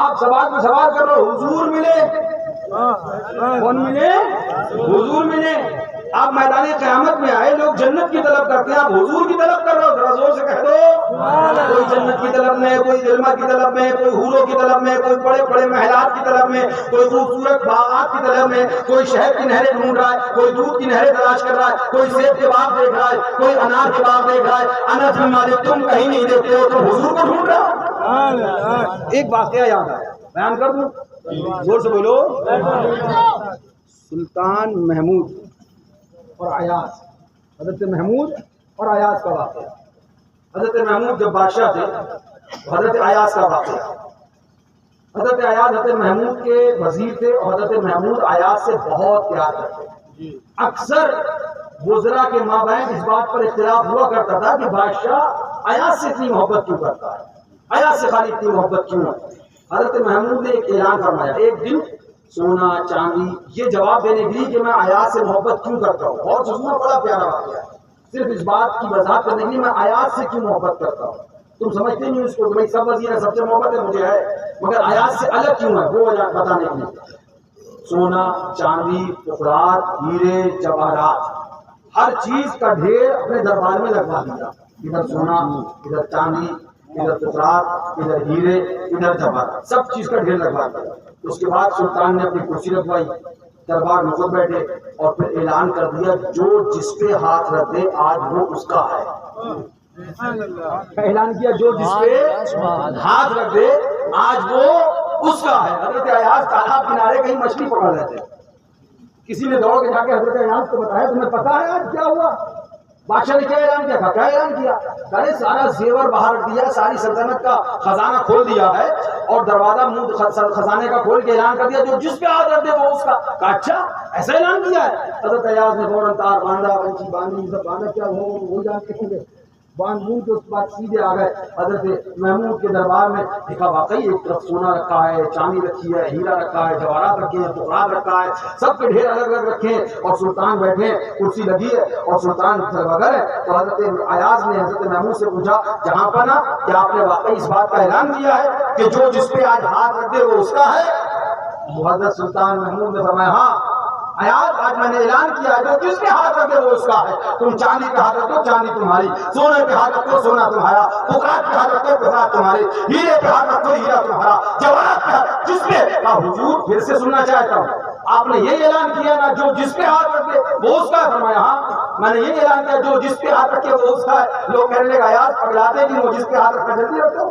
آپ سوال پہ سوال کر رہے ہو. حضور ملے، کون ملے؟ حضور ملے. آپ میدان قیامت میں آئے، لوگ جنت کی طلب کرتے ہیں، آپ حضور کی طلب کر رہے ہو. ذرا زور سے کہہ دو کوئی جنت کی طلب میں، کوئی علما کی طلب میں، کوئی حوروں کی طلب میں، کوئی بڑے بڑے محلات کی طلب میں، کوئی خوبصورت باغات کی طلب میں، کوئی شہد کی نہریں ڈھونڈ رہا ہے، کوئی دودھ کی نہریں تلاش کر رہا ہے، کوئی سیب کے باغ دیکھ رہا ہے، کوئی انار کے باغ دیکھ رہا ہے. انس بن مالک تم کہیں نہیں دیکھتے ہو، تم حضور کو ڈھونڈ رہے ہو. ایک واقعہ یاد ہے بیان کر دوں، زور سے بولو. سلطان محمود اور ایاز، حضرت محمود اور ایاز کا واقعہ. حضرت محمود جب بادشاہ تھے، حضرت ایاز کا واقعہ. حضرت ایاز حضرت محمود کے وزیر تھے اور حضرت محمود ایاز سے بہت پیار کرتے. اکثر وزراء کے مابین اس بات پر اختلاف ہوا کرتا تھا کہ بادشاہ ایاز سے اتنی محبت کیوں کرتا ہے، ایاز سے خالی اتنی محبت کیوں ہے. حضرت محمود نے ایک اعلان فرمایا ایک دن سونا چاندی یہ جواب دینے کے لیے کہ میں ایاز سے محبت کیوں کرتا ہوں. بہت سننا بڑا پیارا واقعہ ہے. صرف اس بات کی وضاحت کرنے کے لیے میں ایاز سے کیوں محبت کرتا ہوں. تم سمجھتے نہیں اس کو کہ بھائی سب وزیر ہیں، سب سے محبت ہے مجھے ہے، مگر ایاز سے الگ کیوں ہے وہ وجہ بتانے کے لیے. سونا چاندی پخرات ہیرے جواہرات ہر چیز کا ڈھیر اپنے دربار میں لگوا دیا. ادھر سونا، ادھر چاندی، ادھر پخرات، ادھر ہیرے، ادھر جواہرات، سب چیز کا ڈھیر لگوا دیا. اس کے بعد سلطان نے اپنی کرسی رکھوائی، دربار میں خود بیٹھے اور پھر اعلان کر دیا جو جس پہ ہاتھ رکھ دے آج وہ اس کا ہے. اعلان کیا جو جس پہ ہاتھ رکھ دے آج وہ اس کا ہے. حضرت ایاز تالاب کنارے کہیں مچھلی پکڑ رہے تھے. کسی نے دوڑ کے جا کے حضرت ایاز کو بتایا تمہیں پتا ہے آج کیا ہوا؟ بادشاہ نے کیا اعلان کیا تھا؟ کیا اعلان کیا؟ ارے سارا زیور باہر رکھ دیا، ساری سلطنت کا خزانہ کھول دیا ہے اور دروازہ منہ خزانے کا کھول کے اعلان کر دیا جو جس پہ ہاتھ رکھ دے وہ اس کا. کہا اچھا ایسا اعلان کیا ہے؟ حضرت ایاز نے فوراً تار باندھا، بنچی باندھی، سب باندھا. کیا وہ جانتے ہوں گے باندھ بوند کے اس بعد سیدھے آ گئے حضرت محمود کے دربار میں. دیکھا واقعی ایک طرف سونا رکھا ہے, چاندی رکھی ہے, ہیرا رکھا ہے, جواہرات رکھے ہیں, پکرات رکھا ہے, سب کے ڈھیر الگ الگ رکھے ہیں, اور سلطان بیٹھے ہیں, کرسی لگی ہے اور سلطان وغیر ہے. تو حضرت ایاز نے حضرت محمود سے پوچھا, جہاں پر نا کیا آپ نے واقعی اس بات کا اعلان کیا ہے کہ جو جس پہ آج ہاتھ رکھ دے وہ اس کا ہے؟ حضرت سلطان محمود نے فرمایا, ہاں ایاز, آج میں نے اعلان کیا ہے جو جس پہ ہاتھ رکھے وہ اس کا ہے. تم چاندی پہ ہاتھ رکھو چاندی تمہاری, سونے پہ ہاتھ رکھو سونا تمہارا, پکرات پہ ہاتھ رکھو پکرات تمہاری, ہیرے پہ ہاتھ رکھو ہیرا تمہارا, جواہرات پہ جس پہ. حضور پھر سے سننا چاہتا ہوں, آپ نے یہ اعلان کیا نا جو جس پہ ہاتھ رکھے وہ اس کا ہے؟ فرمایا ہاں میں نے یہ اعلان کیا جو جس پہ ہاتھ رکھے وہ اس کا ہے. لوگ کہنے لگے ایاز پگلاتے کہ وہ جس پہ ہاتھ رکھنا جلدی رکھو,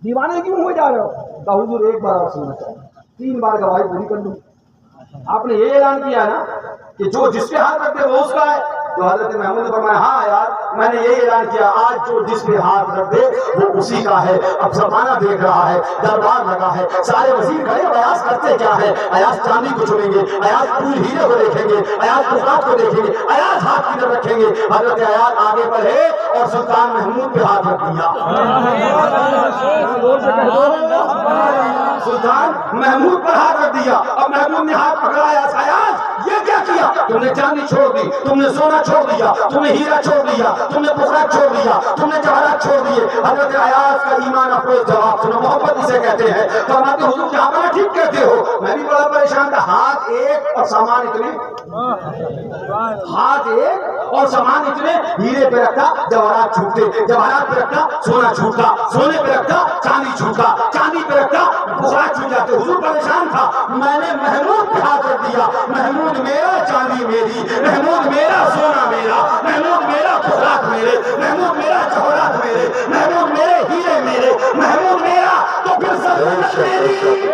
دیوانے کیوں ہو جا رہے ہو؟ کہ حضور ایک بار اور سننا چاہتا ہوں, 3 بار گواہی پوری کر دوں. آپ نے یہ اعلان کیا نا کہ جو جس پہ ہاتھ رکھتے وہ اس کا ہے. تو حضرت محمود نے فرمایا, ہاں یار میں نے یہ اعلان کیا, آج جو جس پہ ہاتھ رکھ دے وہ اسی کا ہے. اب زمانہ دیکھ رہا ہے, دربار لگا ہے, سارے وزیر کھڑے, ایاز کرتے کیا ہے؟ ایاز چاندی کو چنیں گے, ایاز پھول ہیرے کو دیکھیں گے, ایاز پکرات کو دیکھیں گے, ایاز ہاتھ کی طرف رکھیں گے. حضرت ایاز آگے بڑھے اور سلطان محمود پہ ہاتھ رکھ دیا. سلطان محمود پر ہاتھ رکھ دیا. اب محمود نے ہاتھ پکڑایا, ایاز یہ کیا کیا؟ تم نے چاندی چھوڑ دی, تم نے سونا چھوڑ دیا, تم نے ہیرا چھوڑ دیا, تم نے پکرات چھوڑ دیا, تم نے جواہرات چھوڑ دیے. حضرت ایاز کا ایمان افروز جواب سنو, محبت اسے کہتے ہیں. فرماتے حضور جہاں پر ٹھیک کہتے ہو, میں بھی بڑا پریشان تھا. ہاتھ ایک اور سامان اتنے, ہاتھ ایک اور سامان اتنے, ہیرے پہ رکھا جواہرات چھوٹتے, جواہرات پہ رکھا سونا چھوٹتا, سونے پہ رکھا چاندی چھوٹتا, چاندی پہ رکھا پکرات چھوٹ جاتے. حضور پریشان تھا, میں نے محمود پہ ہاتھ رکھ دیا. محمود میرا, چاندی میری, محمود میرا, سونا میرا, محمود میرا, پکرات میرے, محمود میرا, جواہرات میرے, محمود میرے, ہیرے میرے, محمود میرا, تو پھر سلطنت میری,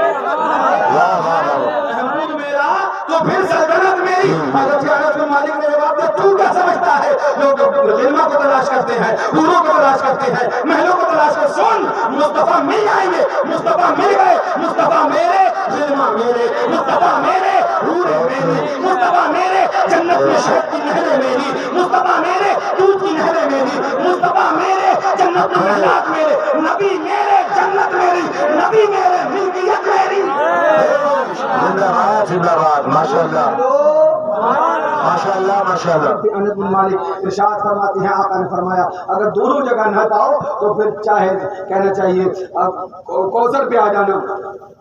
محمود میرا تو پھر سلطنت میری. حضرت انس بن مالک نے جواب دیا, تو کیا سمجھتا ہے؟ لوگ غلما کو تلاش کرتے ہیں, حوروں کو تلاش کرتے ہیں, محلوں کو تلاش کرتے. سن, مصطفیٰ مل جائیں گے, مصطفیٰ مل گئے. مصطفیٰ میرے, غلما میرے, مصطفیٰ میرے, حوریں میری, مصطفیٰ میرے, جنت میں شہد کی نہریں میری, مصطفیٰ میرے, دودھ کی نہریں میری, مصطفیٰ میرے, جنت میں محلات میرے, نبی میرے, جنت میری, نبی میرے, ملکیت میری. زندہ باد, زندہ باد, ماشاء اللہ, ماشاء اللہ, ماشاء اللہ. انس بن مالک ارشاد فرماتے ہیں, آقا نے فرمایا اگر دونوں جگہ نہ پاؤ تو پھر چاہے کہنا چاہیے کوثر پہ آ جانا,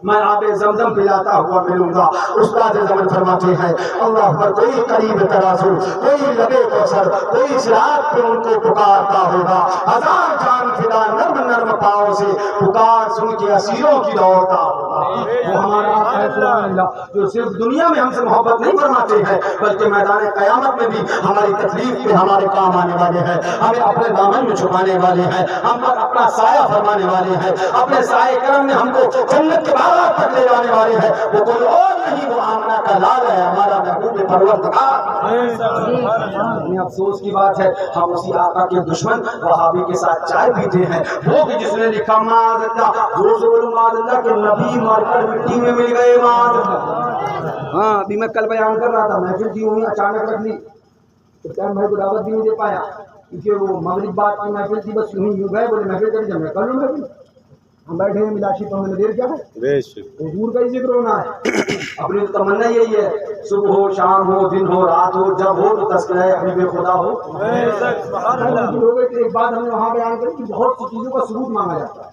میں آب زمزم پلاتا ہوا ملوں گا. استاد زمن فرماتے ہیں, اللہ پر کوئی قریب ترازو, کوئی لگے کوثر, کوئی صراط پہ ان کو پکارتا ہوگا. 1000 جان فدا نرم نرم پاؤں سے پکار سن کے اسیروں کی دوڑتا ہوگا. وہ ہمارا آقا ہے سبحان اللہ, جو صرف دنیا میں ہم سے محبت نہیں فرماتے ہیں بلکہ میدان قیامت میں بھی ہماری تکلیف پہ ہمارے کام آنے والے ہیں, ہمیں اپنے دامن میں چھپانے والے ہیں, ہم پر اپنا سایہ فرمانے والے ہیں, اپنے سائے کرم میں ہم کو جنت کے باغات تک لے جانے والے ہیں. وہ کوئی اور نہیں, وہ آمنہ کا لال ہے, ہمارا محبوب پروردگار. افسوس کی بات ہے ہم اسی آقا کے دشمن وہابی کے ساتھ چائے پیتے ہیں. وہ کہ جس نے لکھا معاذ اللہ, زور سے بولو معاذ اللہ, کہ نبی مار کر مٹی میں مل گئے معاذ اللہ. ہاں ابھی میں کل بیان کر رہا تھا, محفل کی ہوئی اچانک رکھ لی, تو ٹائم بھائی کو دعوت بھی نہیں دے پایا کیونکہ وہ مغرب بات کی محفل تھی, بس یوں گئے, بولے محفل کر جب میں کر لوں محفل. ہم بیٹھے ہیں ملاشی پر, ہمیں دیر کیا ہے, حضور کا ہی ذکر ہونا ہے. اپنی تمنا یہی ہے, صبح ہو, شام ہو, دن ہو, رات ہو, جب ہو تو تذکرہ حبیب خدا ہو. ایک بات ہم نے وہاں بیان کری کہ بہت سی چیزوں کا ثبوت مانگا جاتا ہے.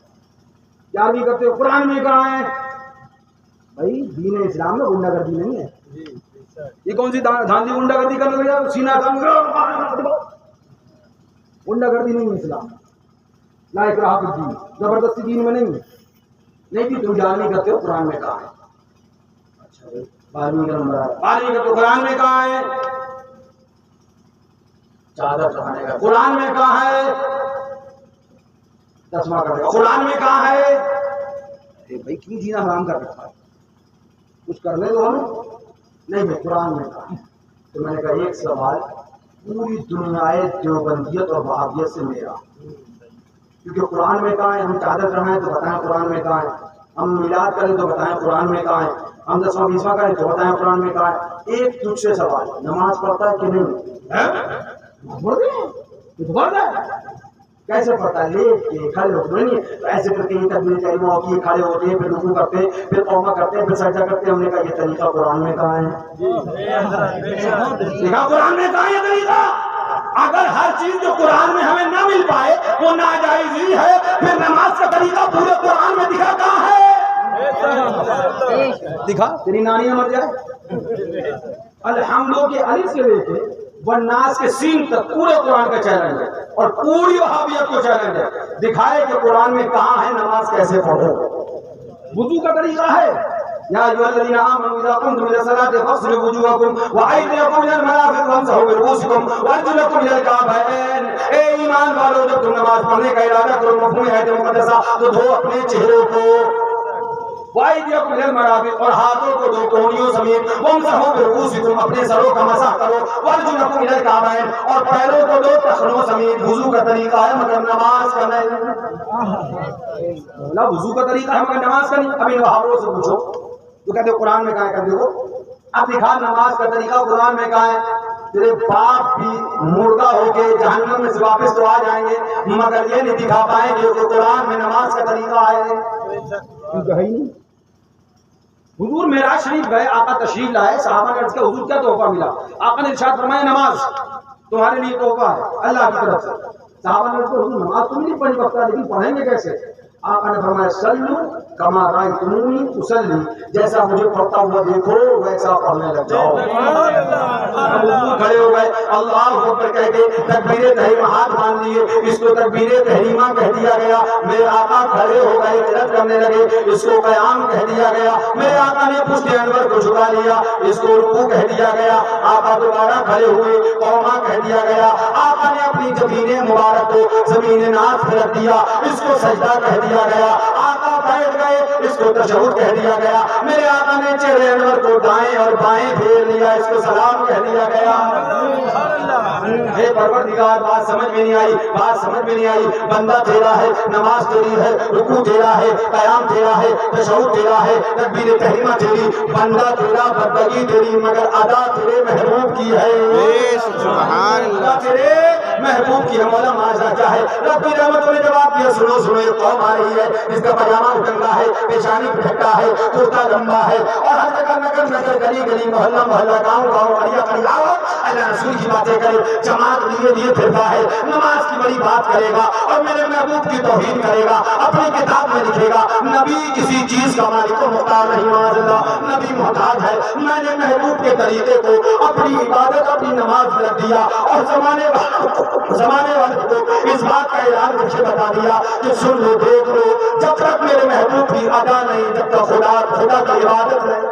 کیا بھی کرتے ہو, قرآن میں کہاں ہے بھائی؟ دین اسلام میں غنڈہ گردی نہیں ہے. یہ کون سی دھاندلی غنڈہ گردی کرنے لگا, سینہ غنڈہ گردی نہیں ہے اسلام میں. لا اکراہ فی الدین, زبردستی دین میں نہیں ہے. نہیں بھی تم جان نہیں کرتے ہو, قرآن میں کہاں ہے؟ اچھا 12ویں کا نمبر ہے, 12ویں کا تو قرآن میں کہاں ہے؟ چادر چڑھانے کا قرآن میں کہاں ہے؟ 10واں کرنے کا قرآن میں کہاں ہے؟ بھائی کیوں جینا حرام کر رکھا ہے, کچھ کر لے تو ہم نہیں بھائی قرآن میں کہاں ہے. تو میں نے کہا ایک سوال پوری دنیا دیوبندیت اور وہابیت سے میرا, کیونکہ قرآن میں کہاں ہے؟ ہم چادر چڑھائیں تو بتائیں قرآن میں کہاں ہے, ہم میلاد کریں تو بتائیں قرآن میں کہاں ہے, ہم 10واں 20واں کریں تو بتائیں قرآن میں کہاں ہے. ایک تجھ سے سوال, نماز پڑھتا ہے کہ نہیں؟ یہ تو فرض ہے. کیسے پڑھتا ہے؟ لیٹ کے کھڑے ہوتے نہیں تو ایسے کر کے یہ تکبیر تحریمہ ہوتی ہے، کھڑے ہوتے ہیں، پھر رکوع کرتے ہیں، پھر قوما کرتے ہیں، پھر سجدہ کرتے ہیں. ہم نے کہا یہ طریقہ قرآن میں کہاں ہے؟ دیکھا قرآن میں کہاں یہ طریقہ؟ اگر ہر چیز جو قرآن میں ہمیں نہ مل پائے وہ ناجائز ہی ہے، پھر نماز کا طریقہ پورے قرآن میں دکھا کہاں ہے؟ دکھا تیری نانی نہ مر جائے. الحمدوں کے الف سے لے کے والناس کے سین تک پورے قرآن کا چیلنج ہے اور پوری وہابیت کو چیلنج ہے. دکھائے کہ قرآن میں کہاں ہے نماز کیسے پڑھو. وضو کا طریقہ ہے یا ایھا الذین آمنوا اذا قمتم الى الصلاۃ فاغسلوا وجوہکم وایدیکم الى المرافق وامسحوا برؤوسکم وارجلکم الى الکعبین. اے ایمان والو جب تم نماز پڑھنے کا ارادہ کرو مفہوم ہے مقدسہ تو دھو اپنے چہروں کو، وایدیکم الى المرافق اور ہاتھوں کو دو کونیوں سمیت، وامسحوا برؤوسکم اپنے سروں کا مسح کرو، وارجلکم الى الکعبین اور پیروں کو دو ٹخنوں سمیت. وضو کا طریقہ ہے مگر نماز کا نہیں. وضو کا طریقہ ہے مگر نماز کا نہیں. ابھی وہابیوں سے پوچھو تو کہتے قرآن میں کہاں ہے؟ کہتے ہو اب دکھا نماز کا طریقہ قرآن میں کہاں ہے؟ تیرے باپ بھی مردہ ہو کے جہنم میں سے واپس تو آ جائیں گے مگر یہ نہیں دکھا پائیں گے کہ قرآن میں نماز کا طریقہ ہے. حضور معراج شریف گئے، آقا تشریف لائے، صحابہ نے عرض کیا حضور کیا تحفہ ملا؟ آقا نے ارشاد فرمایا نماز تمہارے لیے تحفہ ہے اللہ کی طرف سے. صحابہ نے عرض کیا حضور نماز تم نہیں پڑھی وقت لیکن پڑھیں گے کیسے؟ آقا نے فرمایا سلو کما رأیتمونی اصلی، جیسا مجھے پڑھتا ہوا دیکھو ویسا پڑھنے لگ جاؤ. حضور کھڑے ہو گئے، اللہ اکبر کہہ کے تکبیر تحریمہ ہاتھ باندھ لیے، اس کو تکبیر تحریمہ کہہ دیا گیا. میرے آقا کھڑے ہو گئے، قرات کرنے لگے، اس کو قیام کہہ دیا گیا. میرے آقا نے پشت انور کو جھکا لیا، اس کو رکوع کہہ دیا گیا. آقا دوبارہ کھڑے ہوئے، قوما کہہ دیا گیا. آقا نے اپنی جبین مبارک کو زمین ناز پہ رکھ دیا، اس کو سجدہ کہہ دیا گیا. آقا بیٹھ گئے، اس کو تشہد کہہ دیا گیا. میرے آقا نے چہرے انور کو دائیں اور بائیں پھیر لیا، اس کو سلام کہہ دیا گیا. اے پروردگار بات سمجھ میں نہیں آئی، بات سمجھ میں نہیں آئی. بندہ تیرا ہے، نماز تیری ہے، رکوع تیرا ہے، قیام تیرا ہے، تشہد تیرا ہے، تکبیر تحریمہ تیری، بندہ تیرا، بندگی تیری، مگر ادا تیرے محبوب کی ہے. سبحان اللہ. تیرے محبوب کی ہے. مولا معاذ کیا ہے؟ رب کی رحمتوں نے جواب دیا سنو سنو، یہ قوم آ رہی ہے جس کا پاجامہ اٹھنگا ہے، پیشانی پھٹکا ہے، کرتا لمبا ہے اور ہر جگہ نگر نگر گلی گلی محلہ محلہ گاؤں گاؤں اڑیا اڑیا اللہ رسول کی باتیں کرے، جماعت لیے لیے پھرتا ہے، نماز کی بڑی بات کرے گا اور میرے محبوب کی توہین کرے گا. اپنی کتاب میں لکھے گا نبی کسی چیز کا مالک و مختار نہیں، معاذ اللہ نبی محتاج ہے. میں نے محبوب کے طریقے کو اپنی عبادت اپنی نماز میں رکھ دیا اور زمانے والے کو اس بات کا اعلان کر کے بتا دیا کہ سن لو دیکھ لو، جب تک میرے محبوب کی ادا نہیں جب تک خدا کی عبادت نہیں.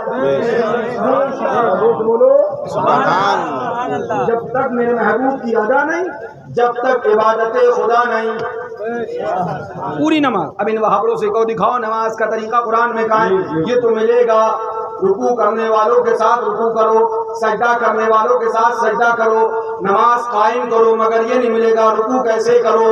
بولو سبحان اللہ. جب تک میرے محبوب کی ادا نہیں جب تک عبادت خدا نہیں. پوری نماز. اب ان وہابڑوں سے کہو دکھاؤ نماز کا طریقہ قرآن میں کہاں ہے؟ یہ تو ملے گا رکوع کرنے والوں کے ساتھ رکوع کرو، سجدہ کرنے والوں کے ساتھ سجدہ کرو، نماز قائم کرو، مگر یہ نہیں ملے گا رکوع کیسے کرو،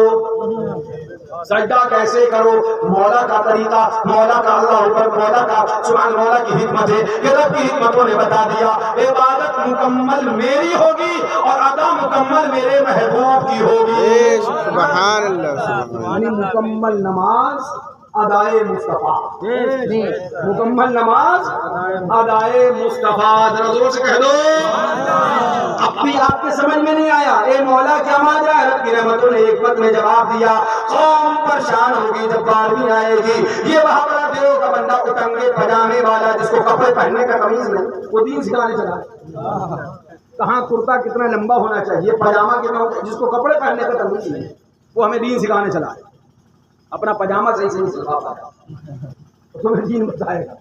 سجدہ کیسے کرو. مولا کا طریقہ، مولا کا اللہ اوپر، مولا کا سبحان مولا کی حکمت ہے کہ رب کی حکمتوں نے بتا دیا عبادت مکمل میری ہوگی اور ادا مکمل میرے محبوب کی ہوگی. سبحان اللہ. یعنی مکمل نماز ادائے مصطفیٰ، مکمل نماز ادائے مصطفیٰ. ذرا زور سے کہہ دو. اب بھی آپ کے سمجھ میں نہیں آیا اے مولا کیا ماجرا ہے؟ رب کی رحمتوں نے حکمت میں جواب دیا قوم پریشان ہوگی جب بارہویں آئے گی. یہ وہاں بڑا دیو کا بندہ اٹنگے پجامے والا جس کو کپڑے پہننے کا تمیز نہیں، وہ دین سکھانے چلا. کہاں کرتا کتنا لمبا ہونا چاہیے، پاجامہ کتنا ہوتا ہے، جس کو کپڑے پہننے کا تمیز نہیں وہ ہمیں دین سکھانے چلا. اپنا پاجامہ صحیح سے نہیں سکھا پاتا تمہیں دین بتائے گا.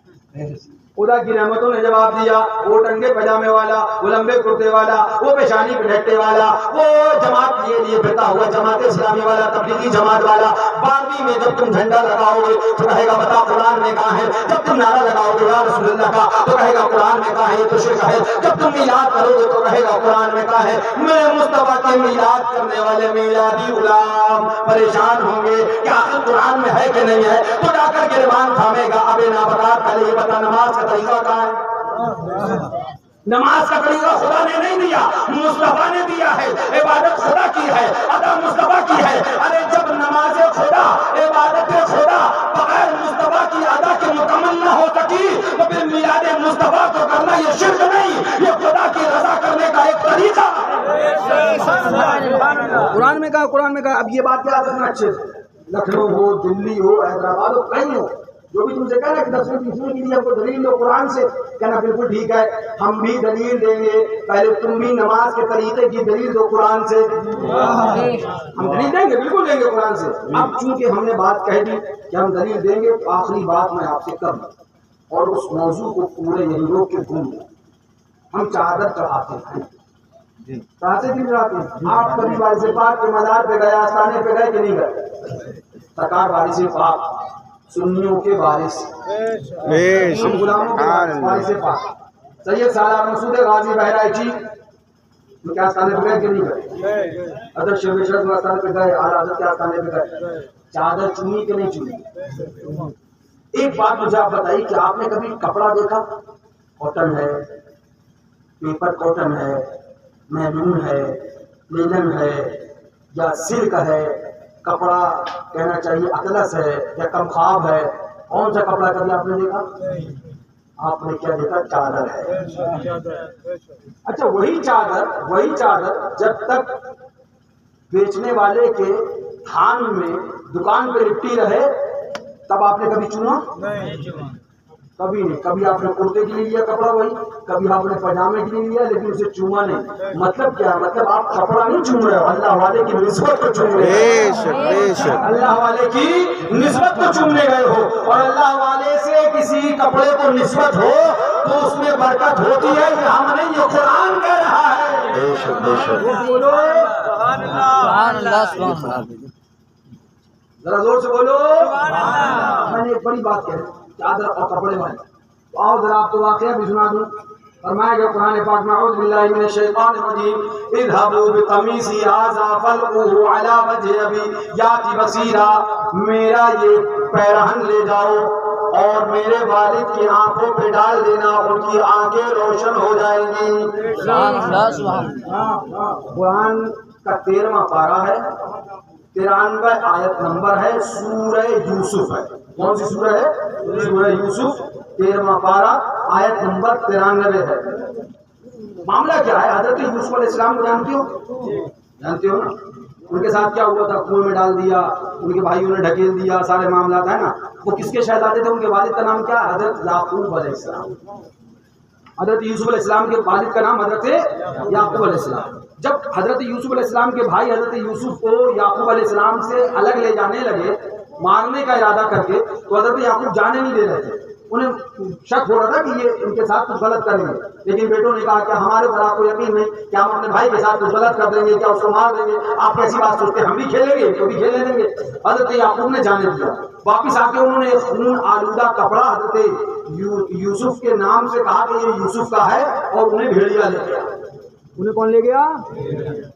خدا کی رحمتوں نے جواب دیا وہ ٹنگے پجامے والا، وہ لمبے کرتے والا، وہ پیشانی پٹکتے والا، وہ جماعت لیے پھرتا ہوا جماعت اسلامی والا، تبلیغی جماعت والا، 12ویں میں جب تم جھنڈا لگاؤ گے تو کہے گا بتا قرآن میں کہاں ہے. جب تم نعرہ لگاؤ گے یا رسول اللہ کا تو کہے گا قرآن میں کہاں ہے، یہ تو شرک ہے. جب تم میلاد کرو گے تو کہے گا قرآن میں کہاں ہے. میرے مصطفیٰ کے میلاد کرنے والے میلادی غلام پریشان ہوں گے کہ آخر قرآن میں ہے کہ نہیں ہے. تو جا کر گریبان تھامے گا ابے نابکار پہلے یہ بتا نماز کا طریقہ کہاں ہے. نماز کا طریقہ خدا نے نہیں دیا، مصطفیٰ نے دیا ہے۔ عبادت خدا کی ہے، ادا مصطفیٰ کی ہے۔ ارے جب نماز خدا، عبادت خدا بغیر مصطفیٰ کی ادا کے مکمل نہ ہو سکی تو پھر میلاد مصطفیٰ کو کرنا یہ شرک نہیں، یہ خدا کی رضا کرنے کا ایک طریقہ قرآن میں کہا اب یہ بات یاد رکھنا اچھے سے، لکھنؤ ہو، دلی ہو، حیدرآباد ہو، کہیں ہو، جو بھی تم سے کہنا کہ 10ویں 20ویں کے لیے ہم کو دلیل دو قرآن سے، کہنا بالکل ٹھیک ہے، ہم بھی دلیل دیں گے، پہلے تم بھی نماز کے طریقے کی دلیل دو قرآن سے۔ ہم دلیل دیں گے، بالکل دیں گے قرآن سے۔ اب چونکہ ہم نے بات کہہ دی کہ ہم دلیل دیں گے، تو آخری بات میں آپ سے کروں اور اس موضوع کو پورے یہی لوگ کے گھوم دیں۔ ہم چادر چڑھاتے ہیں، چاہتے دن چڑھاتے ہیں۔ آپ کبھی وارث پاک کے مزار پہ گئے، آستانے پہ گئے کہ نہیں گئے؟ سرکار وارث پاک، سنیوں کے وارث، ہم غلاموں کے وارث پاک، سید سالار مسعود غازی بہرائچی کیا آستانے پہ گئے کہ نہیں گئے؟ حضرت شیخ رشید آستانے پہ گئے، اعلیٰ حضرت کے آستانے پہ گئے، چادر چنی کہ نہیں چنی؟ ایک بات مجھے آپ بتائیے کہ آپ نے کبھی کپڑا دیکھا؟ کاٹن ہے، پیپر کاٹن ہے، میرون ہے، لینن ہے یا سلک ہے، کپڑا کہنا چاہیے اطلس ہے یا کمخاب ہے، کون سا کپڑا کبھی آپ نے دیکھا؟ آپ نے کیا دیکھا؟ چادر ہے۔ اچھا وہی چادر جب تک بیچنے والے کے تھان میں دکان پہ لپٹی رہے تب آپ نے کبھی چنا؟ کبھی نہیں۔ کبھی آپ نے کرتے کے لیے لیا کپڑا وہی، کبھی آپ نے پاجامے کے لیے لیا لیکن اسے چوما نہیں۔ مطلب کیا ہے؟ مطلب آپ کپڑا نہیں چوم رہے ہو، اللہ والے کی نسبت کو چوم رہے ہو، اللہ والے کی نسبت کو چومنے گئے ہو، اور اللہ والے سے کسی کپڑے کو نسبت ہو تو اس میں برکت ہوتی ہے، یہ ہم نہیں، یہ قرآن کہہ رہا ہے۔ بولو سبحان اللہ، ذرا زور سے بولو۔ میں نے ایک بڑی بات کہی، چادر اور کپڑے والے، تو آؤ ذرا آپ کو واقعہ بھی سنا دوں۔ فرمایا گیا قرآن پاک میں، اعوذ باللہ من الشیطان الرجیم، اذهبوا بقمیصی ھذا فالقوہ علی وجہ ابی یاتی بصیرا، میرا یہ پیرہن لے جاؤ اور میرے والد کی آنکھوں پہ ڈال دینا، ان کی آنکھیں روشن ہو جائیں گی۔ قرآن کا 13واں پارہ ہے، 93 آیت نمبر ہے، سورہ یوسف ہے۔ کون سی سورہ ہے؟ سورہ یوسف، 13واں پارہ، آیت نمبر 93 ہے۔ معاملہ کیا ہے؟ حضرت یوسف علیہ السلام کو جانتے ہو نا؟ ان کے ساتھ کیا ہوا تھا؟ کنویں میں ڈال دیا، ان کے بھائیوں نے ڈھکیل دیا، سارے معاملات ہے نا۔ وہ کس کے شہزادے تھے؟ ان کے والد کا نام کیا؟ حضرت یعقوب علیہ السلام۔ حضرت یوسف علیہ السلام کے والد کا نام حضرت یعقوب علیہ السلام۔ جب حضرت یوسف علیہ السلام کے بھائی حضرت یوسف کو یعقوب علیہ السلام سے الگ لے جانے لگے، مارنے کا ارادہ کر کے، تو حضرت یعقوب جانے نہیں دے رہے تھے۔ انہیں شک ہو رہا تھا کہ یہ ان کے ساتھ کچھ غلط کریں گے، لیکن بیٹوں نے کہا کہ ہمارے پر آپ کو یقین نہیں کہ ہم اپنے بھائی کے ساتھ کچھ غلط کر دیں گے، کیا اس کو مار دیں گے؟ آپ کیسی بات سوچتے ہیں؟ ہم بھی کھیلیں گے، تو بھی کھیلنے دیں گے۔ حضرت یعقوب نے جانے دیا۔ واپس آ کے انہوں نے خون آلودہ کپڑا حضرت یوسف کے نام سے کہا کہ یہ یوسف کا ہے، اور انہیں بھیڑیا لے گیا۔ انہیں کون لے گیا؟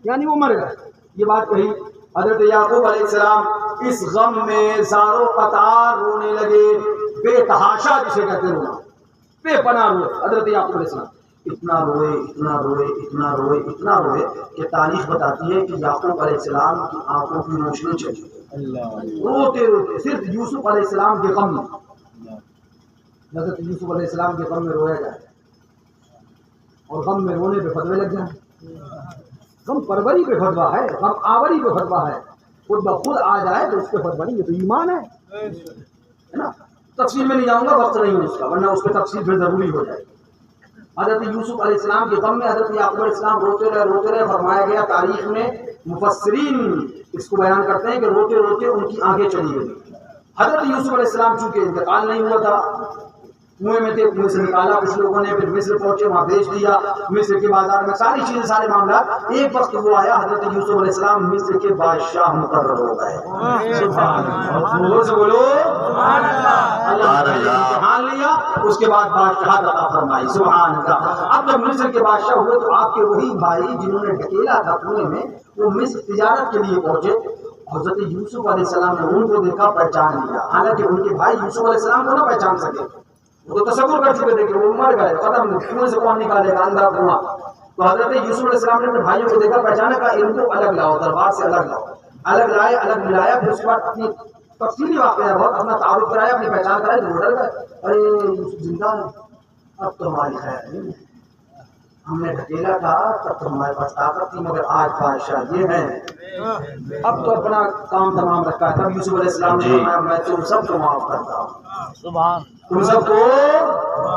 یعنی وہ مر گئے۔ یہ بات کہی حضرت یعقوب علیہ السلام اس غم میں زاروں قطار رونے لگے، بے تحاشا جسے کہتے ہیں رونا، بے پناہ روئے۔ حضرت یعقوب علیہ السلام اتنا روئے، اتنا روئے، اتنا روئے، اتنا روئے کہ تاریخ بتاتی ہے کہ یعقوب علیہ السلام کی آنکھوں کی روشنی چلی، روتے روتے صرف یوسف علیہ السلام کے غم میں۔ حضرت یوسف علیہ السلام کے غم میں رویا جائے اور غم میں رونے پہ فتوے لگ جائیں۔ غم پروری پہ فتوا ہے، غم آوری پہ فتوا ہے، خود بخود آ جائے تو اس پہ فتوا نہیں، یہ تو ایمان ہے نا۔ تفصیل میں نہیں جاؤں گا، وقت نہیں ہے اس کا، ورنہ اس پہ تفصیل پھر ضروری ہو جائے۔ حضرت یوسف علیہ السلام کے غم میں حضرت یعقوب علیہ السلام روتے رہے۔ فرمایا گیا تاریخ میں مفسرین اس کو بیان کرتے ہیں کہ روتے روتے ان کی آنکھیں چلی گئی۔ حضرت یوسف علیہ السلام چونکہ انتقال نہیں ہوا تھا، کنویں میں تھے، کنویں سے نکالا کچھ لوگوں نے، پھر مصر پہنچے، وہاں بیچ دیا، مصر کے بازار میں ساری چیزیں، سارے معاملات۔ ایک وقت وہ آیا، حضرت یوسف علیہ السلام مصر کے بادشاہ مقرر ہو گئے۔ سبحان اللہ، سے بولو اللہ نے امتحان لیا، اس کے بعد بادشاہت عطا فرمائی۔ سبحان اللہ۔ اب جب مصر کے بادشاہ ہوئے تو آپ کے وہی بھائی جنہوں نے ڈھکیلا تھا کنویں میں، وہ مصر تجارت کے لیے پہنچے۔ حضرت یوسف علیہ السلام نے ان کو دیکھا، پہچان لیا، حالانکہ ان کے بھائی یوسف علیہ السلام کو نہ پہچان سکے۔ وہ تصور کر چکے تھے کہ وہ مر گئے، ختم، کنویں سے کون نکالے گا، اندھا کنواں۔ تو حضرت یوسف علیہ السلام نے اپنے بھائیوں کو دیکھا، پہچانا کہ ان کو الگ لاؤ، دربار سے الگ لاؤ، الگ لائے، الگ ملایا، پھر اس کے بعد اپنی تفصیلی واقعہ بہت اپنا تعارف کرایا، اپنی پہچان کرائی، تو ڈر گئے، ارے یوسف زندہ ہے، اب تو ہماری خیر نہیں ہے، ہم نے ڈھکیلا تھا تب تو ہمارے پاس طاقت تھی، مگر آج بادشاہ یہ ہے، اب تو اپنا کام تمام رکھا ہے۔ تب یوسف علیہ السلام نے فرمایا میں تم سب کو معاف کرتا ہوں، سبحان، تم سب کو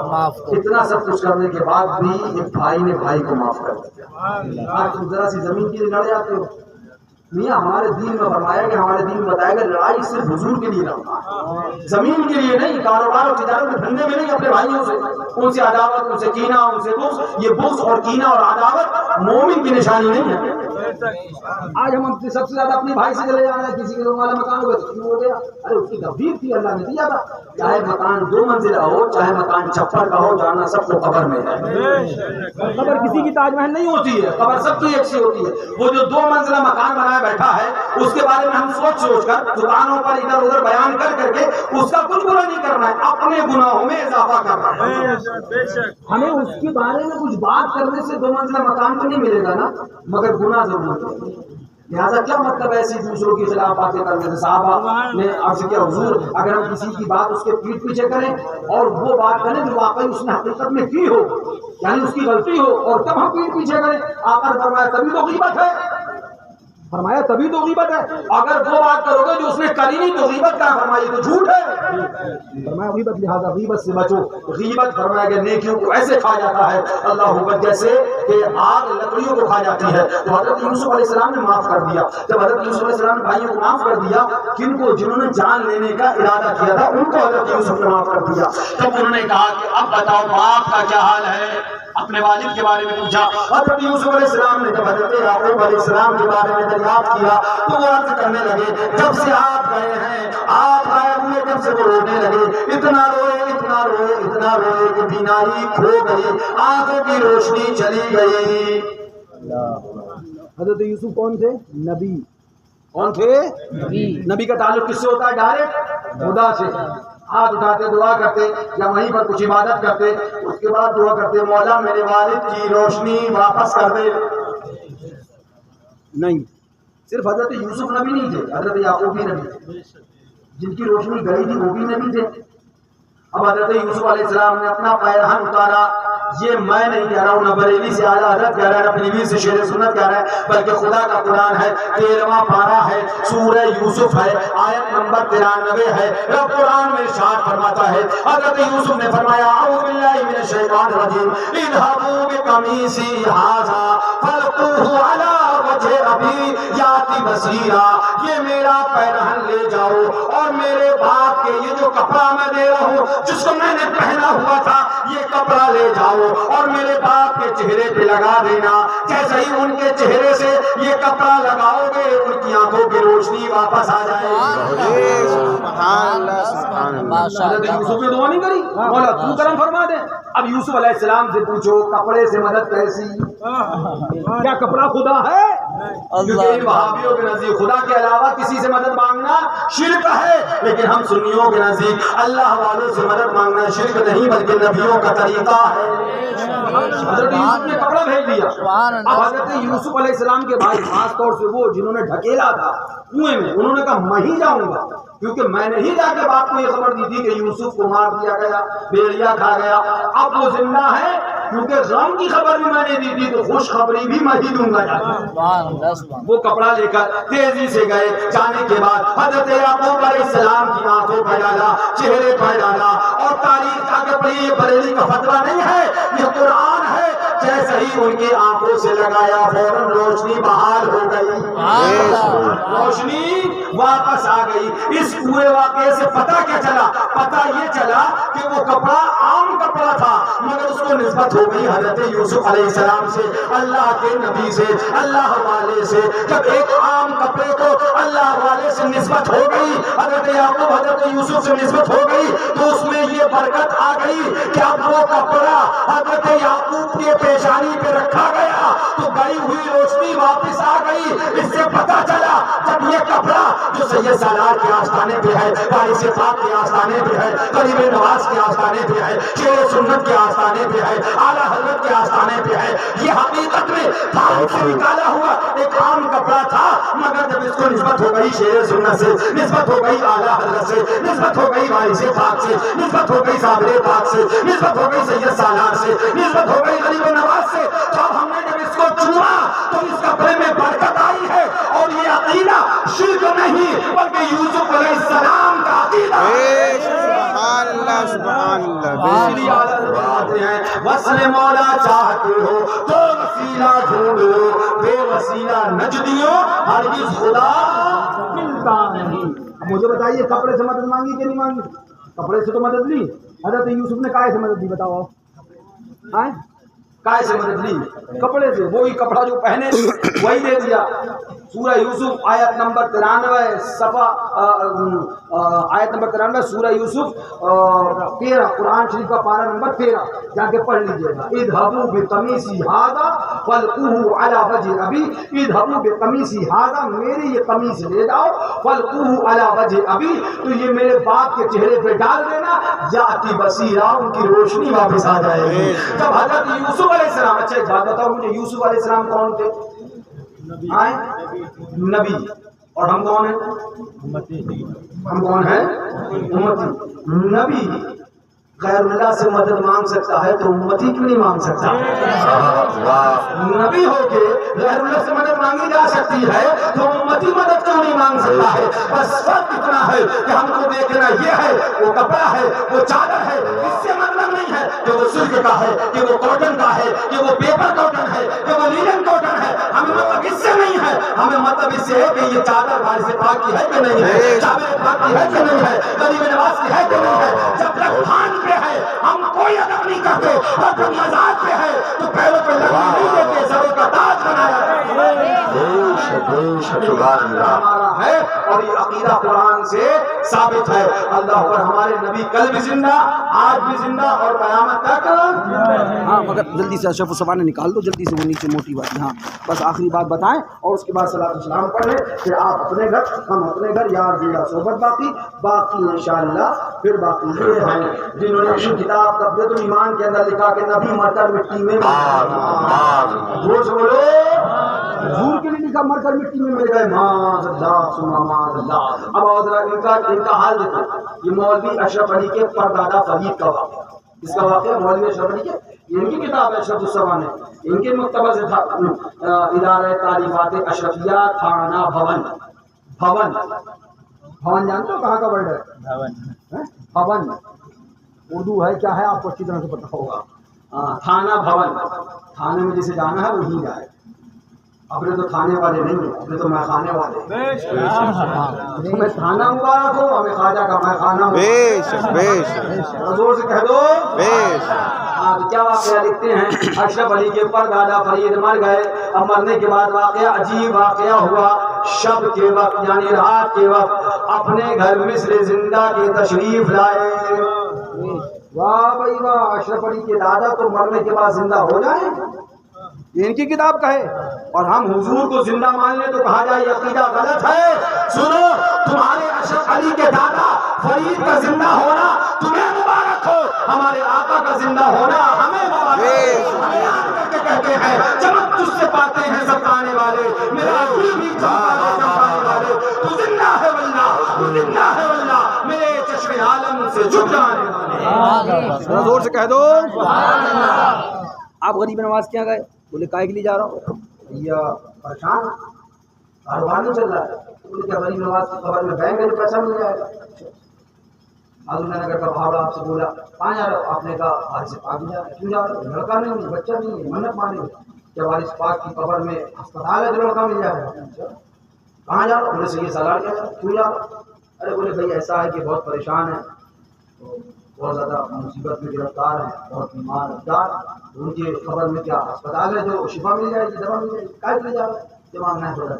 معاف کرو۔ اتنا سب کچھ کرنے کے بعد بھی ایک بھائی نے بھائی کو معاف کر دیا۔ آج تم ذرا سی زمین کے لیے لڑ جاتے ہو، میاں ہمارے دین میں فرمایا کہ ہمارے دین میں بتایا کہ لڑائی صرف حضور کے لیے لڑنا، زمین کے لیے نہیں، کاروبار اور تجارت کے دھندے میں نہیں، اپنے بھائیوں سے، ان سے عداوت، ان سے کینہ، ان سے بغض، یہ بغض اور کینہ اور عداوت مومن کی نشانی نہیں ہے۔ آج ہم سب سے زیادہ اپنے بھائی سے چلے جا رہے ہیں، کسی کے دو والا مکان ہوگا تو کیوں ہو گیا، ارے اس کی تدبیر تھی، اللہ نے دیا تھا، چاہے مکان 2 منزلہ ہو، چاہے مکان چھپر کا ہو، جانا سب کو قبر میں ہے۔ قبر کسی کی تاج محل نہیں ہوتی ہے، قبر سب کی ایک سی ہوتی ہے۔ وہ جو 2 منزلہ مکان بنایا بیٹھا ہے، اس کے بارے میں ہم سوچ کر دکانوں پر ادھر ادھر بیان کر کے اس کا کچھ برا نہیں کرنا ہے، اپنے گناہوں میں اضافہ کرنا ہے۔ ہمیں اس کے بارے میں کچھ بات کرنے سے 2 منزلہ مکان تو نہیں ملے گا نا، مگر گناہ ضرور ملے گا۔ لہٰذا کیا مطلب ایسی دوسروں کے خلاف باتیں کرنے سے؟ صحابہ نے عرض کیا حضور اگر ہم کسی کی بات اس کے پیٹھ پیچھے کریں اور وہ بات کریں جو واقعی اس نے حقیقت میں کی ہو، یعنی اس کی غلطی ہو، اور تب ہم پیٹھ پیچھے کریں، آقا نے فرمایا تبھی تو غیبت ہے، فرمایا تبھی تو غیبت ہے۔ اگر وہ بات کرو گے جو اس نے کری نہیں تو غیبت کا فرمایا تو جھوٹ ہے، فرمایا غیبت، لہذا غیبت سے بچو۔ غیبت فرمایا کہ نیکیوں کو ایسے کھا جاتا ہے اللہ حکمت جیسے کہ آگ لکڑیوں کو کھا جاتی ہے۔ تو حضرت یوسف علیہ السلام نے معاف کر دیا۔ جب حضرت یوسف علیہ السلام نے بھائیوں کو معاف کر دیا، کن کو؟ جنہوں نے جان لینے کا ارادہ کیا تھا ان کو حضرت یوسف نے معاف کر دیا۔ تب انہوں نے کہا کہ اب بتاؤ باپ کا کیا حال ہے، اپنے والد کے بارے میں پوچھا۔ حضرت یوسف علیہ السلام نے جب حضرت یعقوب علیہ السلام کے بارے میں دریافت کیا تو وہ عرض کرنے لگے جب سے آپ گئے ہیں، آپ غائب ہوئے جب سے وہ رونے لگے، اتنا روئے اتنا روئے اتنا روئے کہ بینائی کھو گئی، آنکھوں کی روشنی چلی گئی۔ حضرت یوسف کون تھے؟ نبی۔ کون تھے؟ نبی کا تعلق کس سے ہوتا ہے؟ ڈائریکٹ خدا سے۔ ہاتھ اٹھاتے دعا کرتے یا وہیں پر کچھ عبادت کرتے، اس کے بعد دعا کرتے مولا میرے والد کی روشنی واپس کر دے۔ نہیں، صرف حضرت یوسف نبی نہیں تھے، حضرت یعقوب بھی نبی تھے، جن کی روشنی گئی تھی وہ بھی نبی تھے۔ اب حضرت یوسف علیہ السلام نے اپنا پیرہن اتارا، یہ میں نہیں کہہ رہا ہوں، نہ بریلی سے اعلیٰ حضرت کہہ رہا ہے، نہ اپنی بیوی سے شیر سنت کہہ رہا ہے، بلکہ خدا کا قرآن ہے، 13واں پارہ ہے، سورہ یوسف ہے، آیت نمبر 93 ہے۔ رب قرآن میں ارشاد فرماتا ہے، حضرت یوسف نے فرمایا اعوذ باللہ من الشیطان الرجیم اذهبوا بقمیصی ھذا فالقوہ علی وجہ ابی یاتی بصیرا، یہ میرا پیرہن لے جاؤ اور میرے باپ کے یہ جو کپڑا میں دے رہا ہوں جس کو میں نے پہنا ہوا تھا، یہ کپڑا لے جاؤ اور میرے باپ کے چہرے پہ لگا دینا، جیسے ہی ان کے چہرے سے یہ کپڑا لگاؤ گے ان کی آنکھوں کی روشنی واپس آ جائے گی۔ سبحان اللہ سبحان اللہ۔ حضرت یوسف نے دعا نہیں کری، مولا تو کرم فرما دے۔ اب یوسف علیہ السلام سے پوچھو کپڑے سے مدد کیسی؟ کیا کپڑا خدا ہے؟ کیونکہ وہابیوں کے نزدیک خدا کے علاوہ کسی سے مدد مانگنا شرک ہے، لیکن ہم سنیوں کے نزدیک اللہ والوں سے مدد مانگنا شرک نہیں بلکہ نبیوں کا طریقہ ہے۔ حضرت یوسف نے کپڑا بھیج دیا۔ اب حضرت یوسف علیہ السلام کے بھائی خاص طور سے وہ جنہوں نے ڈھکیلا تھا کنویں میں، انہوں نے کہا میں ہی جاؤں گا، کیونکہ میں نے ہی جا کے باپ کو یہ خبر دی تھی کہ یوسف کو مار دیا گیا، بھیڑیا کھا گیا، اب وہ زندہ ہے، کیونکہ غم کی خبر بھی میں نے دی تھی تو خوشخبری بھی میں ہی دوں گا جا کے۔ وہ کپڑا لے کر تیزی سے گئے، جانے کے بعد حضرت یعقوب علیہ السلام کی آنکھوں پہ ڈالا، چہرے پہ ڈالا، اور تاریخ جا کے پڑھی، یہ بریلی کا فتویٰ نہیں ہے، یہ قرآن ہے، جیسے ہی ان کی آنکھوں سے لگایا فوراً روشنی بحال ہو گئی، روشنی واپس آ گئی۔ اس پورے واقعے سے پتہ کیا چلا؟ پتہ یہ چلا کہ وہ کپڑا عام کپڑا تھا مگر اس کو نسبت ہو گئی حضرت یوسف علیہ السلام سے، اللہ کے نبی سے، اللہ والے سے۔ جب ایک عام کپڑے کو اللہ والے سے نسبت ہو گئی، حضرت یعقوب حضرت یوسف سے نسبت ہو گئی، تو اس میں یہ برکت آ گئی کہ اب وہ کپڑا حضرت یعقوب کے پیشانی پہ رکھا گیا تو گئی ہوئی روشنی واپس آ گئی. اس سے پتا چلا جب یہ کپڑا جو سید سالار کے آستانے پہ ہے, وارث پاک کے آستانے پہ ہے, غریب نواز کے آستانے پہ ہے, شیر سنت کے آستانے پہ ہے, اعلیٰ حضرت کے آستانے پہ ہے, یہ حقیقت میں تھام سے نکالا ہوا ایک عام کپڑا تھا, مگر جب اس کو نسبت ہو گئی شیر سنت سے, نسبت ہو گئی اعلیٰ حضرت سے, نسبت ہو گئی وارث پاک سے, نسبت ہو گئی صابر پاک سے, نسبت ہو گئی سید سالار سے, نسبت ہو گئی غریب نواز سے, تو اب ہم نے جب اس کو چوما تو اس کپڑے میں برکت آئی ہے. اور یہ عقیدہ شرک نہیں بلکہ یوسف علیہ السلام کا عقیدہ ہے. سبحان اللہ سبحان اللہ. وصل مولا چاہتے ہو تو وسیلہ ڈھونڈو, بے وسیلہ نجدیوں ہرگز خدا ملتا نہیں. اب مجھے بتائیے کپڑے سے مدد مانگی کہ نہیں مانگی؟ کپڑے سے تو مدد لی. حضرت یوسف نے کائے سے مدد لی بتاؤ؟ کائے سے مدد لی؟ کپڑے سے. وہی کپڑا جو پہنے وہی دے دیا. سورہ یوسف آیت نمبر 93 صفحہ آیت نمبر 93 سورہ یوسف 13 قرآن شریف کا پارہ نمبر 13 جا کے پڑھ لیجیے گا. اذهبوا بقمیصی ھذا فالقوه علی وجه ابی. اذهبوا بقمیصی ھذا, میری یہ قمیص لے جاؤ, فالقوه علی وجه ابی, تو یہ میرے باپ کے چہرے پہ ڈال دینا, یاتی بصیرا, ان کی روشنی واپس آ جائے گی. جب حضرت یوسف علیہ السلام, اچھا ایک بات بتاؤ مجھے, یوسف علیہ السلام کون تھے؟ نبی. اور ہم کون ہیں؟ ہم کون ہیں؟ امتی. نبی غیر اللہ سے مدد مانگ سکتا ہے تو امتی کیوں نہیں مانگ سکتا؟ نبی ہو کے غیر اللہ سے مدد مانگی جا سکتی ہے تو امتی مدد کیوں نہیں مانگ سکتا ہے؟ بس فرق اتنا ہے کہ ہم کو دیکھنا یہ ہے وہ کپڑا ہے, وہ چادر ہے, اس سے مطلب نہیں ہے کہ وہ سلک کا ہے, کہ وہ کاٹن کا ہے, کہ وہ پیپر کاٹن ہے, کہ وہ لینن کاٹن ہے. ہمیں مطلب اس سے نہیں ہے, ہمیں مطلب اس سے ہے کہ یہ چادر وارث پاک کی ہے کہ نہیں ہے, صابر پاک کی ہے کہ نہیں ہے, غریب نواز کی ہے کہ نہیں ہے. جب تک خان پہ ہے ہم کوئی ادب نہیں کرتے, اور جب مزاج پہ ہے تو پیروں پہ لگنے نہیں دیتے, سروں کا تاج بنایا ہمارا ہے. اور یہ عقیدہ قرآن سے ثابت ہے. اللہ پر ہمارے نبی کل بھی زندہ, آج بھی زندہ, اور قیامت تک. ہاں مگر جلدی سے اشرف السوانح نکال دو جلدی سے, وہ نیچے موٹی بات. ہاں بس آخری بات بتائیں اور اس کے بعد صلاۃ السلام پڑھیں. پھر آپ اپنے گھر, ہم اپنے گھر, یار دیرا صحبت باقی انشاءاللہ. پھر باقی یہ ہیں جنہوں نے اپنی کتاب تقویۃ الایمان کے اندر لکھا کہ نبی مر کر مٹی میں جھوٹ بولو, جھوٹ کے لیے لکھا مر کر مٹی میں مل گئے, معاذ اللہ ثم معاذ اللہ. اب اور ذرا ان کا حال دیکھو. یہ مولوی اشرف علی کے پردادا فرید کا واقعہ, اس کا واقعہ مولوی اشرف علی کے, ان کی کتاب ہے اشرف السوانح, ان کے مقتبس ادارہ تعلیمات اشرفیہ تھانہ بھون. بھون جانتے ہو کہاں کا ورڈ ہے؟ بھون اردو ہے, کیا ہے آپ کو اچھی طرح سے پتا ہوگا. تھانہ بھون, تھانے میں جسے جانا ہے وہیں جائے. اپنے تو تھانے والے نہیں ہیں, اپنے تو میں خانے والے. تمہیں تھانہ مبارک ہو, ہمیں خواجہ کا میں خانہ ہو. زور سے کہہ دو. کیا واقعہ لکھتے ہیں, اشرف علی کے پر دادا فرید مر گئے. اب مرنے کے بعد واقعہ عجیب واقعہ ہوا. شب کے وقت یعنی رات کے وقت اپنے گھر مصر زندہ کے تشریف لائے. واہ بھائی واہ, اشرف علی کے دادا تو مرنے کے بعد زندہ ہو جائیں, یہ ان کی کتاب کا ہے. اور ہم حضور کو زندہ مان لیں تو کہا جائے یہ عقیدہ غلط ہے. سنو, تمہارے اشرف علی کے دادا فرید کا زندہ ہونا تمہیں مبارک ہو, ہمارے آقا کا زندہ ہونا ہمیں مبارک ہو. کہتے ہیں چمک تجھ سے پاتے ہیں سب آنے والے, میرا دل بھی چمکانے والے. تو زندہ ہے واللہ, تو زندہ ہے واللہ, میرے چشم عالم سے جھک جانے والے. زور سے کہہ دو. آپ غریب نواز کیا گئے؟ بولے کائے کے لیے جا رہا ہوں. بھیا پریشان, کاروبار نہیں چل رہا ہے. بولے کیا غریب نواز کی خبر میں بینک میں پیسہ مل جائے گا. معلوم نگر کا بھاوڑا آپ سے بولا کہاں جا رہا ہو؟ آپ نے کہا وارث پاک جا رہا ہے. کیوں جا رہا ہو؟ لڑکا نہیں ہے, بچہ نہیں ہے, منت مانے ہو. کیا وارث پاک کی قبر میں اسپتال ہے جو لڑکا مل جائے گا؟ کہاں جا رہا ہو؟ بولے سید سالار کیا جا رہا, کیوں جا رہا؟ ارے بولے بھائی ایسا ہے کہ بہت پریشان ہے, تو بہت زیادہ مصیبت میں گرفتار ہیں, بہت بیمار افطار, ان کے خبر میں کیا اسپتال ہے جو شفا مل جائے گی, دوا مل جائے گی. کیا لے جا رہا ہے؟ دماغ نہیں تھوڑا.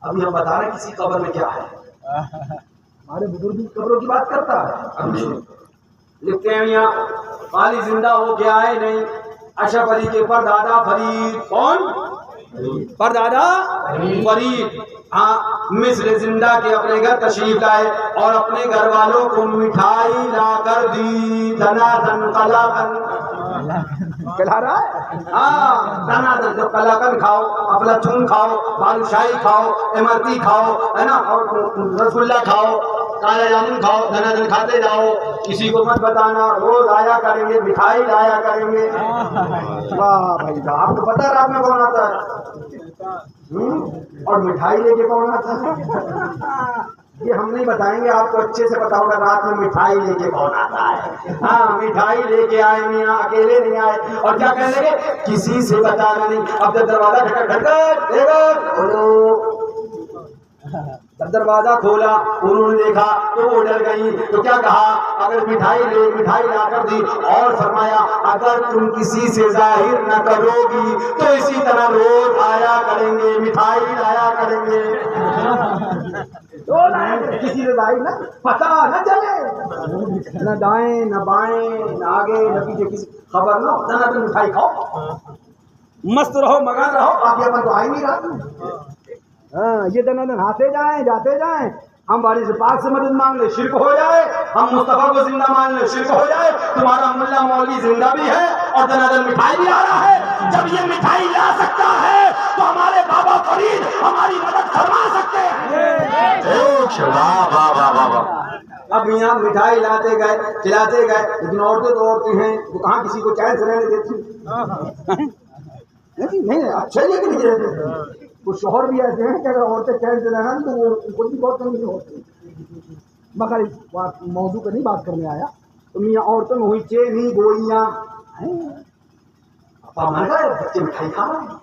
ابھی ہم بتا رہے ہیں کسی قبر میں کیا ہے. ہمارے بزرگ قبروں کی بات کرتا ہے. ابھی لکھتے ہیں یہاں خالی زندہ ہو کے آئے نہیں, اشرف علی کے پردادا فرید کون؟ پردادا فرید مصر زندہ کے اپنے گھر تشریف لائے اور اپنے گھر والوں کو مٹھائی لا کر دی. دنا دن کلا کھلا رہا ہے. ہاں دنا دن جو کلا کن کھاؤ, افلاطون کھاؤ, بالوشاہی کھاؤ, امرتی کھاؤ, ہے نا, اور رسگلہ کھاؤ, کالا جامن کھاؤ, دنا دن کھاتے جاؤ. کسی کو مت بتانا, روز آیا کریں گے, مٹھائی لایا کریں گے. واہ بھائی صاحب, آپ کو پتا رات میں کون آتا ہے اور مٹھائی لے کے کون آتا ہے؟ یہ ہم نہیں بتائیں گے, آپ کو اچھے سے پتا ہوگا رات میں مٹھائی لے کے کون آتا ہے. ہاں مٹھائی لے کے آئے, میاں اکیلے نہیں آئے. اور کیا کہنے لگے, کسی سے بتانا نہیں. اب جب دروازہ جب دروازہ کھولا انہوں نے دیکھا تو وہ ڈر گئی. تو کیا کہا, اگر مٹھائی لا کر دی, اور فرمایا اگر تم کسی سے ظاہر نہ کرو گی تو اسی طرح روز آیا کریں گے, مٹھائی لایا کریں گے. کسی سے ظاہر نہ, پتا نہ چلے, نہ دائیں نہ بائیں نہ آگے نہ پیچھے, کسی خبر نہ ہو. نہ تم مٹھائی کھاؤ, مست رہو, مگن رہو, باقی اپن تو آ ہی نہیں رہا. ہاں یہ دن آتے جائیں جاتے جائیں, ہم وارث پاک سے مدد مانگ لے شرک ہو جائے, ہم مصطفیٰ کو زندہ مان لے شرک ہو جائے. تمہارا ملا مولوی زندہ بھی ہے اور دن مٹھائی بھی آ رہا ہے. جب یہ مٹھائی لا سکتا ہے تو ہمارے بابا فرید ہماری مدد فرما سکتے ہیں. اب یہاں مٹھائی لاتے گئے, کھلاتے گئے, لیکن عورتیں تو عورتیں ہیں, وہ کہاں کسی کو چین سے رہنے دیتی نہیں. اچھا یہ کہ نہیں رہتے. کچھ شوہر بھی ایسے ہیں کہ اگر عورتیں چین سے رہنا تو وہ ان کو بھی بہت کمی ہوتی. مگر موضوع پہ نہیں بات کرنے آیا. تو میاں عورتوں میں ہوئی چینی گوئیاں, مر گئے بچے مٹھائی کھا رہے ہیں.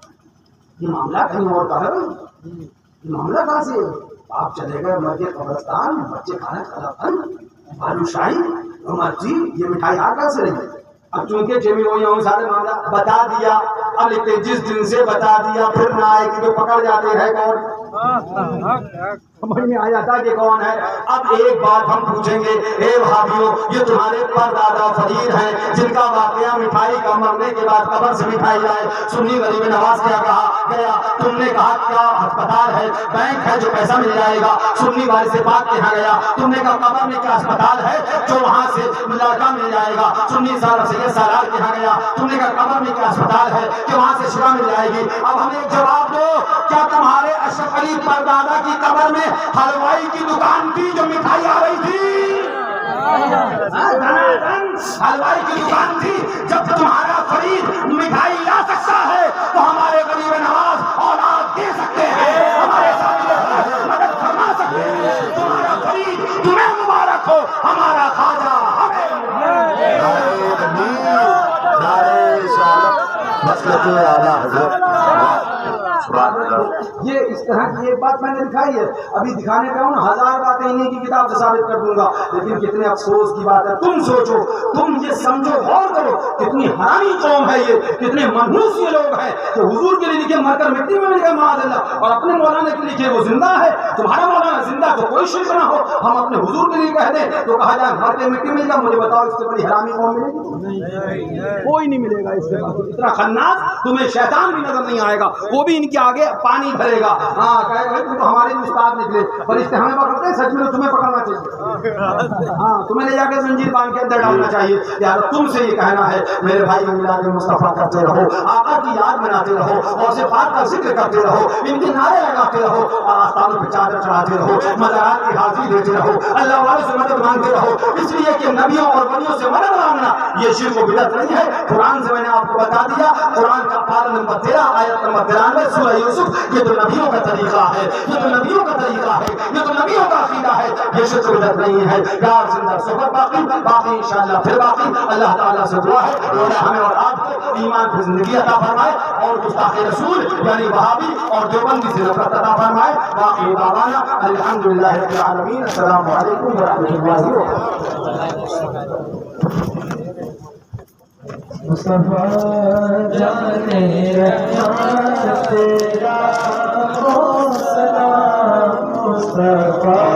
یہ معاملہ کہیں اور کا ہے, یہ معاملہ کہاں سے؟ آپ چلے گئے مسجد قبرستان, بچے کھانا کھانا بالوشاہی مرضی, یہ مٹھائی آ کہاں سے رہی؟ اب چونکہ جمی گوئیاں سارے معاملہ بتا دیا. اب لکھتے جس دن سے بتا دیا پھر نہ آئے کہ جو پکڑ جاتے ہیں کون, سمجھ میں آ جاتا کہ کون ہے. اب ایک بات ہم پوچھیں گے, اے بھائیوں, یہ تمہارے پردادا فرید ہیں جن کا واقعہ مٹھائی کا مرنے کے بعد قبر سے مٹھائی لائے. سنی غریب نواز کیا کہا گیا, تم نے کہا کیا ہسپتال ہے, بینک ہے جو پیسہ مل جائے گا. سنی وارث پاک کے یہاں گیا, تم نے کہا قبر میں کیا اسپتال ہے جو وہاں سے لڑکا مل جائے گا. سنی سید سالار کے یہاں گیا, تم نے کہا قبر میں کیا اسپتال ہے کہ وہاں سے شفا مل جائے گی. اب ہمیں ایک جواب دو, کیا تمہارے اشرف علی پردادا کی قبر میں حلوائی کی دکان تھی جو مٹھائی آ رہی تھی؟ حلوائی کی دکان تھی. جب تمہارا فرید مٹھائی لا سکتا ہے تو ہمارے غریب نواز اولاد دے سکتے ہیں, ہمارے ساتھ مدد فرما سکتے ہیں. تمہارا فرید تمہیں مبارک ہو, ہمارا خواجہ ہمیں یہ اس طرح کی ایک بات میں نے دکھائی ہے. ابھی دکھانے پہ ہوں, 1000 باتیں انہیں کی کتاب سے ثابت کر دوں گا, لیکن کتنے افسوس کی بات ہے. تم سوچو, تم یہ سمجھو, غور کرو, کتنی حرامی قوم ہے یہ, کتنے منحوس یہ لوگ ہیں کہ حضور کے لیے لکھے مر کر مٹی میں مل گئے معاذ اللہ, اور اپنے مولانا کے لکھے وہ زندہ ہے. تمہارا مولانا زندہ تو کوئی شرک نہ ہو, ہم اپنے حضور کے لیے کہہ دیں تو کہا جائے مر کے مٹی مل جائے. مجھے بتاؤ اس سے بڑی حرامی قوم ملے گی؟ کوئی نہیں ملے گا. اس سے اتنا خناس تمہیں شیطان بھی نظر نہیں آئے گا, وہ بھی ان کے آگے پانی بھرے گا. ہاں کہے گا تم تو ہمارے استاد نکلے, فرشتے ہمیں پکڑتے ہیں, سچ میں تو تمہیں پکڑنا چاہیے. ہاں تمہیں لے جا کے زنجیر باندھ کے اندر ڈالنا چاہیے. یار تم سے یہ کہنا ہے میرے بھائی, میلاد مصطفیٰ کرتے رہو, آقا کی یاد مناتے رہو, اور صفات کا ذکر کرتے رہو, ان کے نعرے لگاتے رہو, اور آستانوں پہ چادر چڑھاتے رہو, مزارات کی حاضری دیتے رہو, اللہ والوں سے مدد مانگتے رہو. اس لیے کہ نبیوں اور ولیوں سے مدد مانگنا یہ شرک و بدعت نہیں ہے. قرآن سے میں نے آپ کو بتا دیا, قرآن کا پارہ نمبر 13 آیت نمبر 93 سورہ یوسف, یہ تو نبیوں کا طریقہ ہے, یہ تو نبیوں کا طریقہ ہے, یہ تو نبیوں کا عقیدہ ہے. یہ شرک و بدعت نہیں ہے. یار زندہ صحبت باقی انشاءاللہ پھر باقی. اللہ تعالیٰ سے دعا ہے اور ہمیں اور آپ کو ایمان کی زندگی عطا فرمائے, اور گستاخ رسول یعنی وہابی اور دیوبندی سے نفرت عطا فرمائے. باقی دعوانا الحمدللہ رب العالمین. السلام علیکم ورحمۃ اللہ وبرکاتہ. مصطفیٰ جانے رحمت تیرا سلام, مصطفیٰ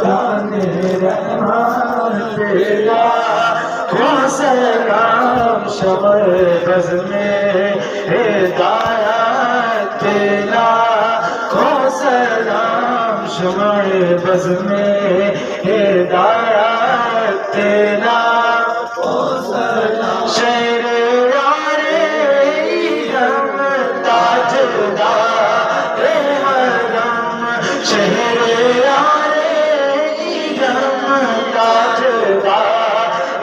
جانے رحمت تیرا سلام. شمع بز میں ہدایت لاکھوں سلام شمع بز میں ہدایت لاکھوں سلام شہر یار ایرم تاجدار حرم شہر یار ایرم تاجدار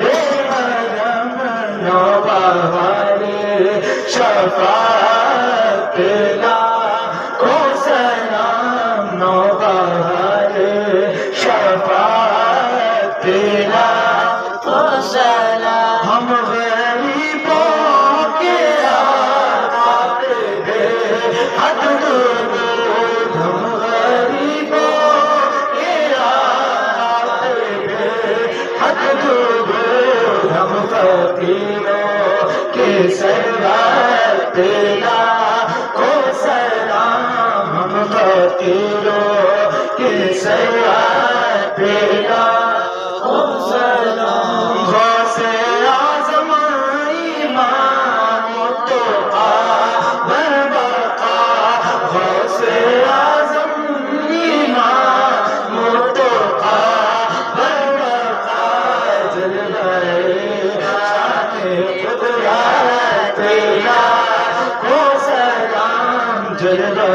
حرم نوبہار شفاعت لاکھوں سلام نوبہار شفاعت لاکھوں سلام ہم غریبوں کے آباد ہیں حد درود ہم غریبوں کے آباد ہیں حد درود ہم فقیروں کے سرورت لاکھوں سلام ہم فقیروں کے سرورت لاکھوں سلام غوث اعظم امام التقا بربقا غوث اعظم امام التقا بربقا جلوہ شان قدرت لاکھوں سلام جلوہ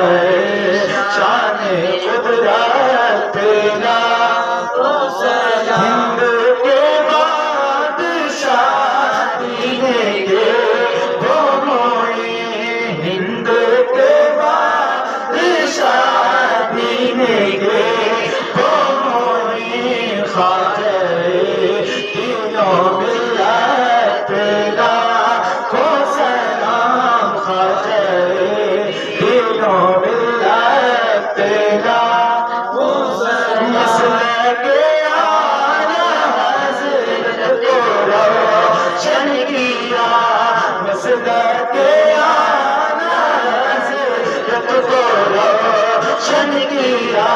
شان قدرت لاکھوں سلام ہند کے بادشاہ دینے کے وہ معین ہند کے بادشاہ دینے کے وہ معین خواجہ تینوں ملت لاکھوں سلام خواجہ تینوں ملت لاکھوں سلام مسلک اعلیٰ حضرت کو روشن کیا مسلک اعلیٰ حضرت کو روشن کیا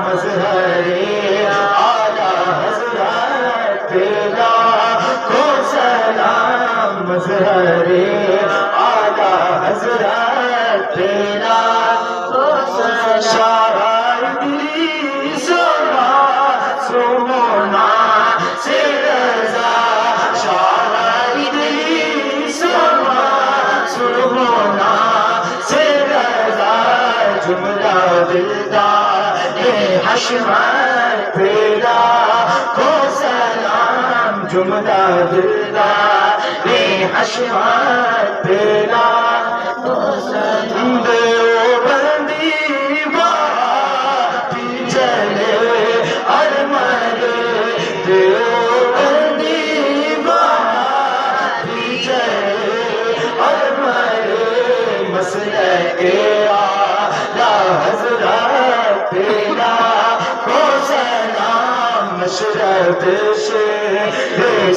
مظہر اعلیٰ حضرت لاکھوں سلام مظہر اعلیٰ حضرت لاکھوں سلام شاہ ادریس معصومنا سے رضا شاہ ادریس معصومنا سے رضا جملہ دلدار حشمت لاکھوں سلام جملہ دلدار حشمت لاکھوں سلام دیوبندی بہاتی چلے ارمل دیوبندی بہاتی چلے ارمل مسلک اعلیٰ حضرت لاکھوں سلام مشرب شیخ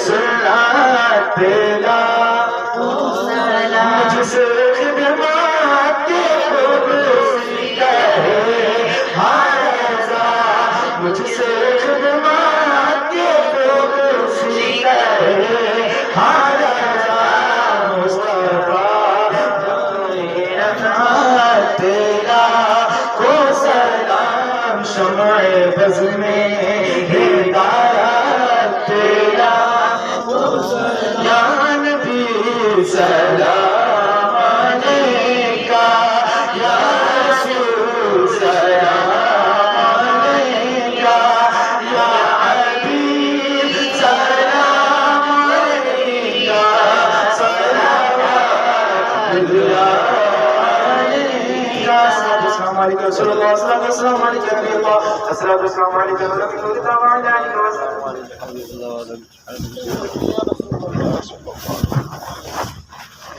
سنت لاکھوں سلام مجھ سے خدمات کے خوبصورت ہے حارضہ مجھ سے خدمات کے خوبصورت ہے حارضہ مصطفیٰ رحمت لاکھوں سلام شمع بز میں ہدایت لاکھوں سلام یا نبی سلام علیکہ یا رسول سلام علیکہ یا حبیب سلام علیکہ صلوات اللہ علیکہ السلام علیکم رسول اللہ السلام علیکم نبی اللہ السلام علیکم نبی اللہ وعلى آلہ وصحبہ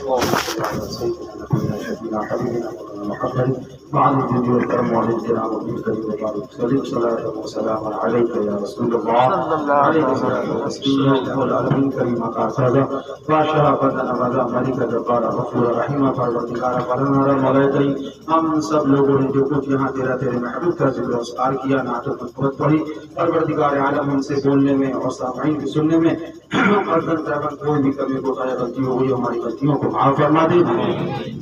اللهم صل على سيدنا نبينا شفيعنا حبيبنا محمد وعلى الجود والكرم والاحترام والكريم وبارك وسلم صلاة وسلاما عليك يا رسول الله عليك الصلاة والسلام والعالمين كريم قاصدا بادشاہ بدن نوازا ملک جبار غفور رحیم پروردگار پرنور مولا کریم ہم سب لوگوں نے جو کچھ یہاں تیرے محبوب کا ذکر و اذکار کیا نعت و نصرت پڑھی پروردگار عالم ان سے بولنے میں اور سامعین کی سننے میں مقدس صاحب کوئی بھی کمی کوتاہی غلطی ہو گئی ہماری غلطیوں کو معاف فرما دے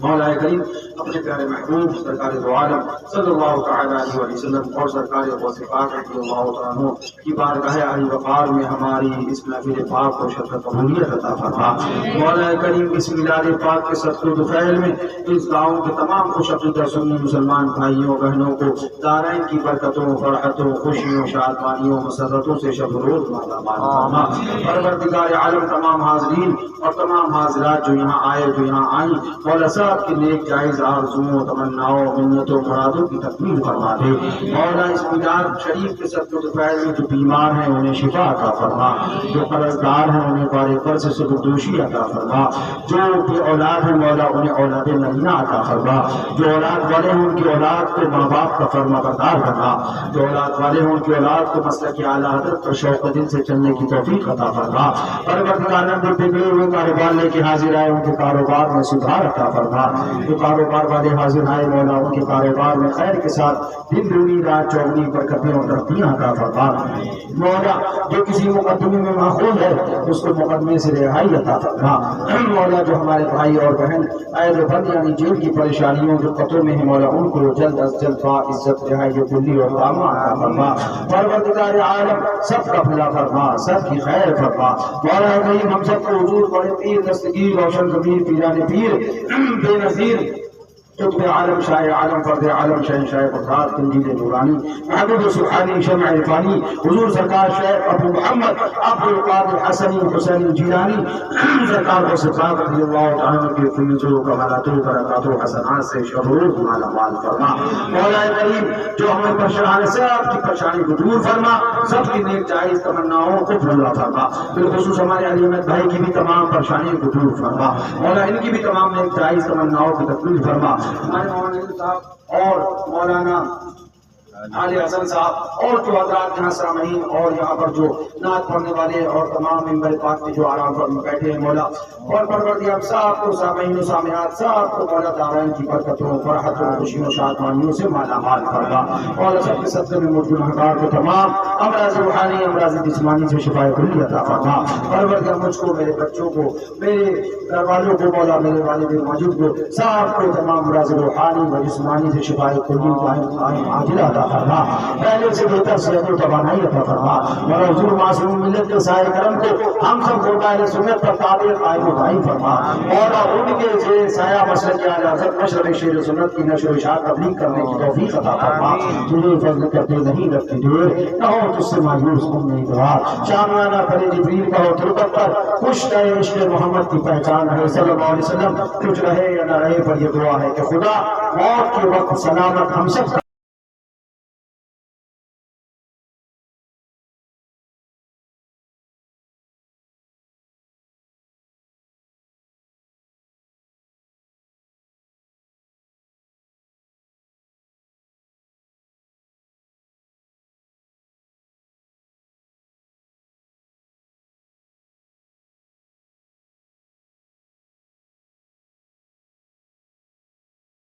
مولا کریم اپنے پیارے محبوب سرکار دو عالم صلی اللہ تعالی علیہ وسلم اور سرکار غوث پاک رضی اللہ تعالیٰ عنہ کی بارگاہ علی وقار میں ہماری اس محفل پاک کو شرف قبولیت عطا فرما مولا کریم اس میلاد پاک کے صدقے دفعیل میں اس گاؤں کے تمام خوش عقیدہ سنی مسلمان بھائیوں بہنوں کو دارین کی برکتوں فرحتوں خوشیوں شادمانیوں مسرتوں سے شب روز مالا مالا فرما پروردگار عالم تمام حاضرین اور تمام حاضرات جو یہاں آئے جو یہاں آئیں مولا صاحب کی نیک جائز آرزوؤں تمناؤں منتوں مرادوں کی تکمیل فرما دے مولا اس میلاد شریف کے صدقے دفعیل میں جو بیمار ہیں انہیں شفا عطا فرما جو قرضدار ہیں انہیں بارے قرض سے دوشی عطا فرما جو بے اولاد ہیں مولا انہیں اولاد نرینہ عطا فرما جو اولاد والے ہیں ان کی اولاد کو ماں باپ کا فرما بردار کرنا جو اولاد والے ہیں ان کی اولاد کو مسلک اعلیٰ حضرت پر شوق دل سے چلنے کی توفیق عطا فرما پروردگار جو بگڑے ہوئے کاروبار لے کے حاضر آئے ان کے کاروبار میں سدھار عطا فرما جو کاروبار والے حاضر آئے مولا ان کے کاروبار میں خیر کے ساتھ دن دگنی رات چوگنی برکتیں اور ترقیاں عطا فرما مولا جو کسی مقدمے میں ماخوذ ہے اس کو مقدمے سے رہائی عطا فرما مولا جو ہمارے بھائی اور بہن عید بند یعنی جیل کی پریشانیوں جو قطعوں میں ہے مولا ان کو جلد از جلد با عزت رہائی کلی اور تامہ عطا فرما پروردگار عالم سب کا بھلا فرما سب کی خیر فرما مولا کریم ہم سب کو حضور بڑے پیر دستگیر روشن ضمیر پیران پیر بے نظیر قطب عالم شاہ عالم فرد عالم شہنشاہ قدرات تنجید نورانی محبوب سبحانی شمع عرفانی حضور سرکار شیخ ابو محمد عبد القادر حسنی حسینی جیلانی سرکار کو صفات رضی اللہ تعالیٰ کے فیضوں کمالاتوں برکاتوں حسنات سے شبروز مالا مال فرما مولا کریم جو ہمیں پریشان سے آپ کی پریشانی کو دور فرما سب کی نیک جائز تمناؤں کو پورا فرما بالخصوص ہمارے علی احمد بھائی کی بھی تمام پریشانیوں کو دور فرما مولا ان کی بھی تمام نیک جائز تمناؤں کی تکمیل فرما ہمارے مولانا صاحب اور مولانا علی حسن صاحب اور جو حضرات یہاں سامعین اور یہاں پر جو نعت پڑھنے والے اور تمام ممبر پاک کے جو آرام پر بیٹھے ہیں مولا اور پروردگار صاحب کو سامعین و سامعات صاحب کو مولا دارین کی برکتوں فرحتوں خوشیوں شادمانیوں سے مالا مال فرما اور سب کے صدقے میں مجھ گنہگار کو تمام امراض روحانی امراض جسمانی سے شفا کلی عطا فرما پروردگار مجھ کو میرے بچوں کو میرے گھر والوں کو مولا میرے والد ماجد کو صاحب کو تمام امراض روحانی و جسمانی سے شفا کلی قائم عاجل عطا فرما پہلے سے بہتر صحت و توانائی عطا فرما مولا حضور معصوم ملت کے سائے کرم کو ہم سب کو اہل سنت پر تابع قائم و دائم فرما مولا ان کے سایہ مسلک اعلی حضرت مشرق شیر سنت کی نشر و اشاعت تبلیغ کرنے کی توفیق عطا فرما تجھے فضل کرتے نہیں رکھتے دیر نہ ہو تجھ سے مایوس امیدوار شامانہ کرے جبریل کا ہو تربت پر خوش رہے عشق محمد کی پہچان ہے صلی اللہ علیہ وسلم کچھ رہے یا نہ رہے پر یہ دعا ہے کہ خدا موت کے وقت سلامت ہم سب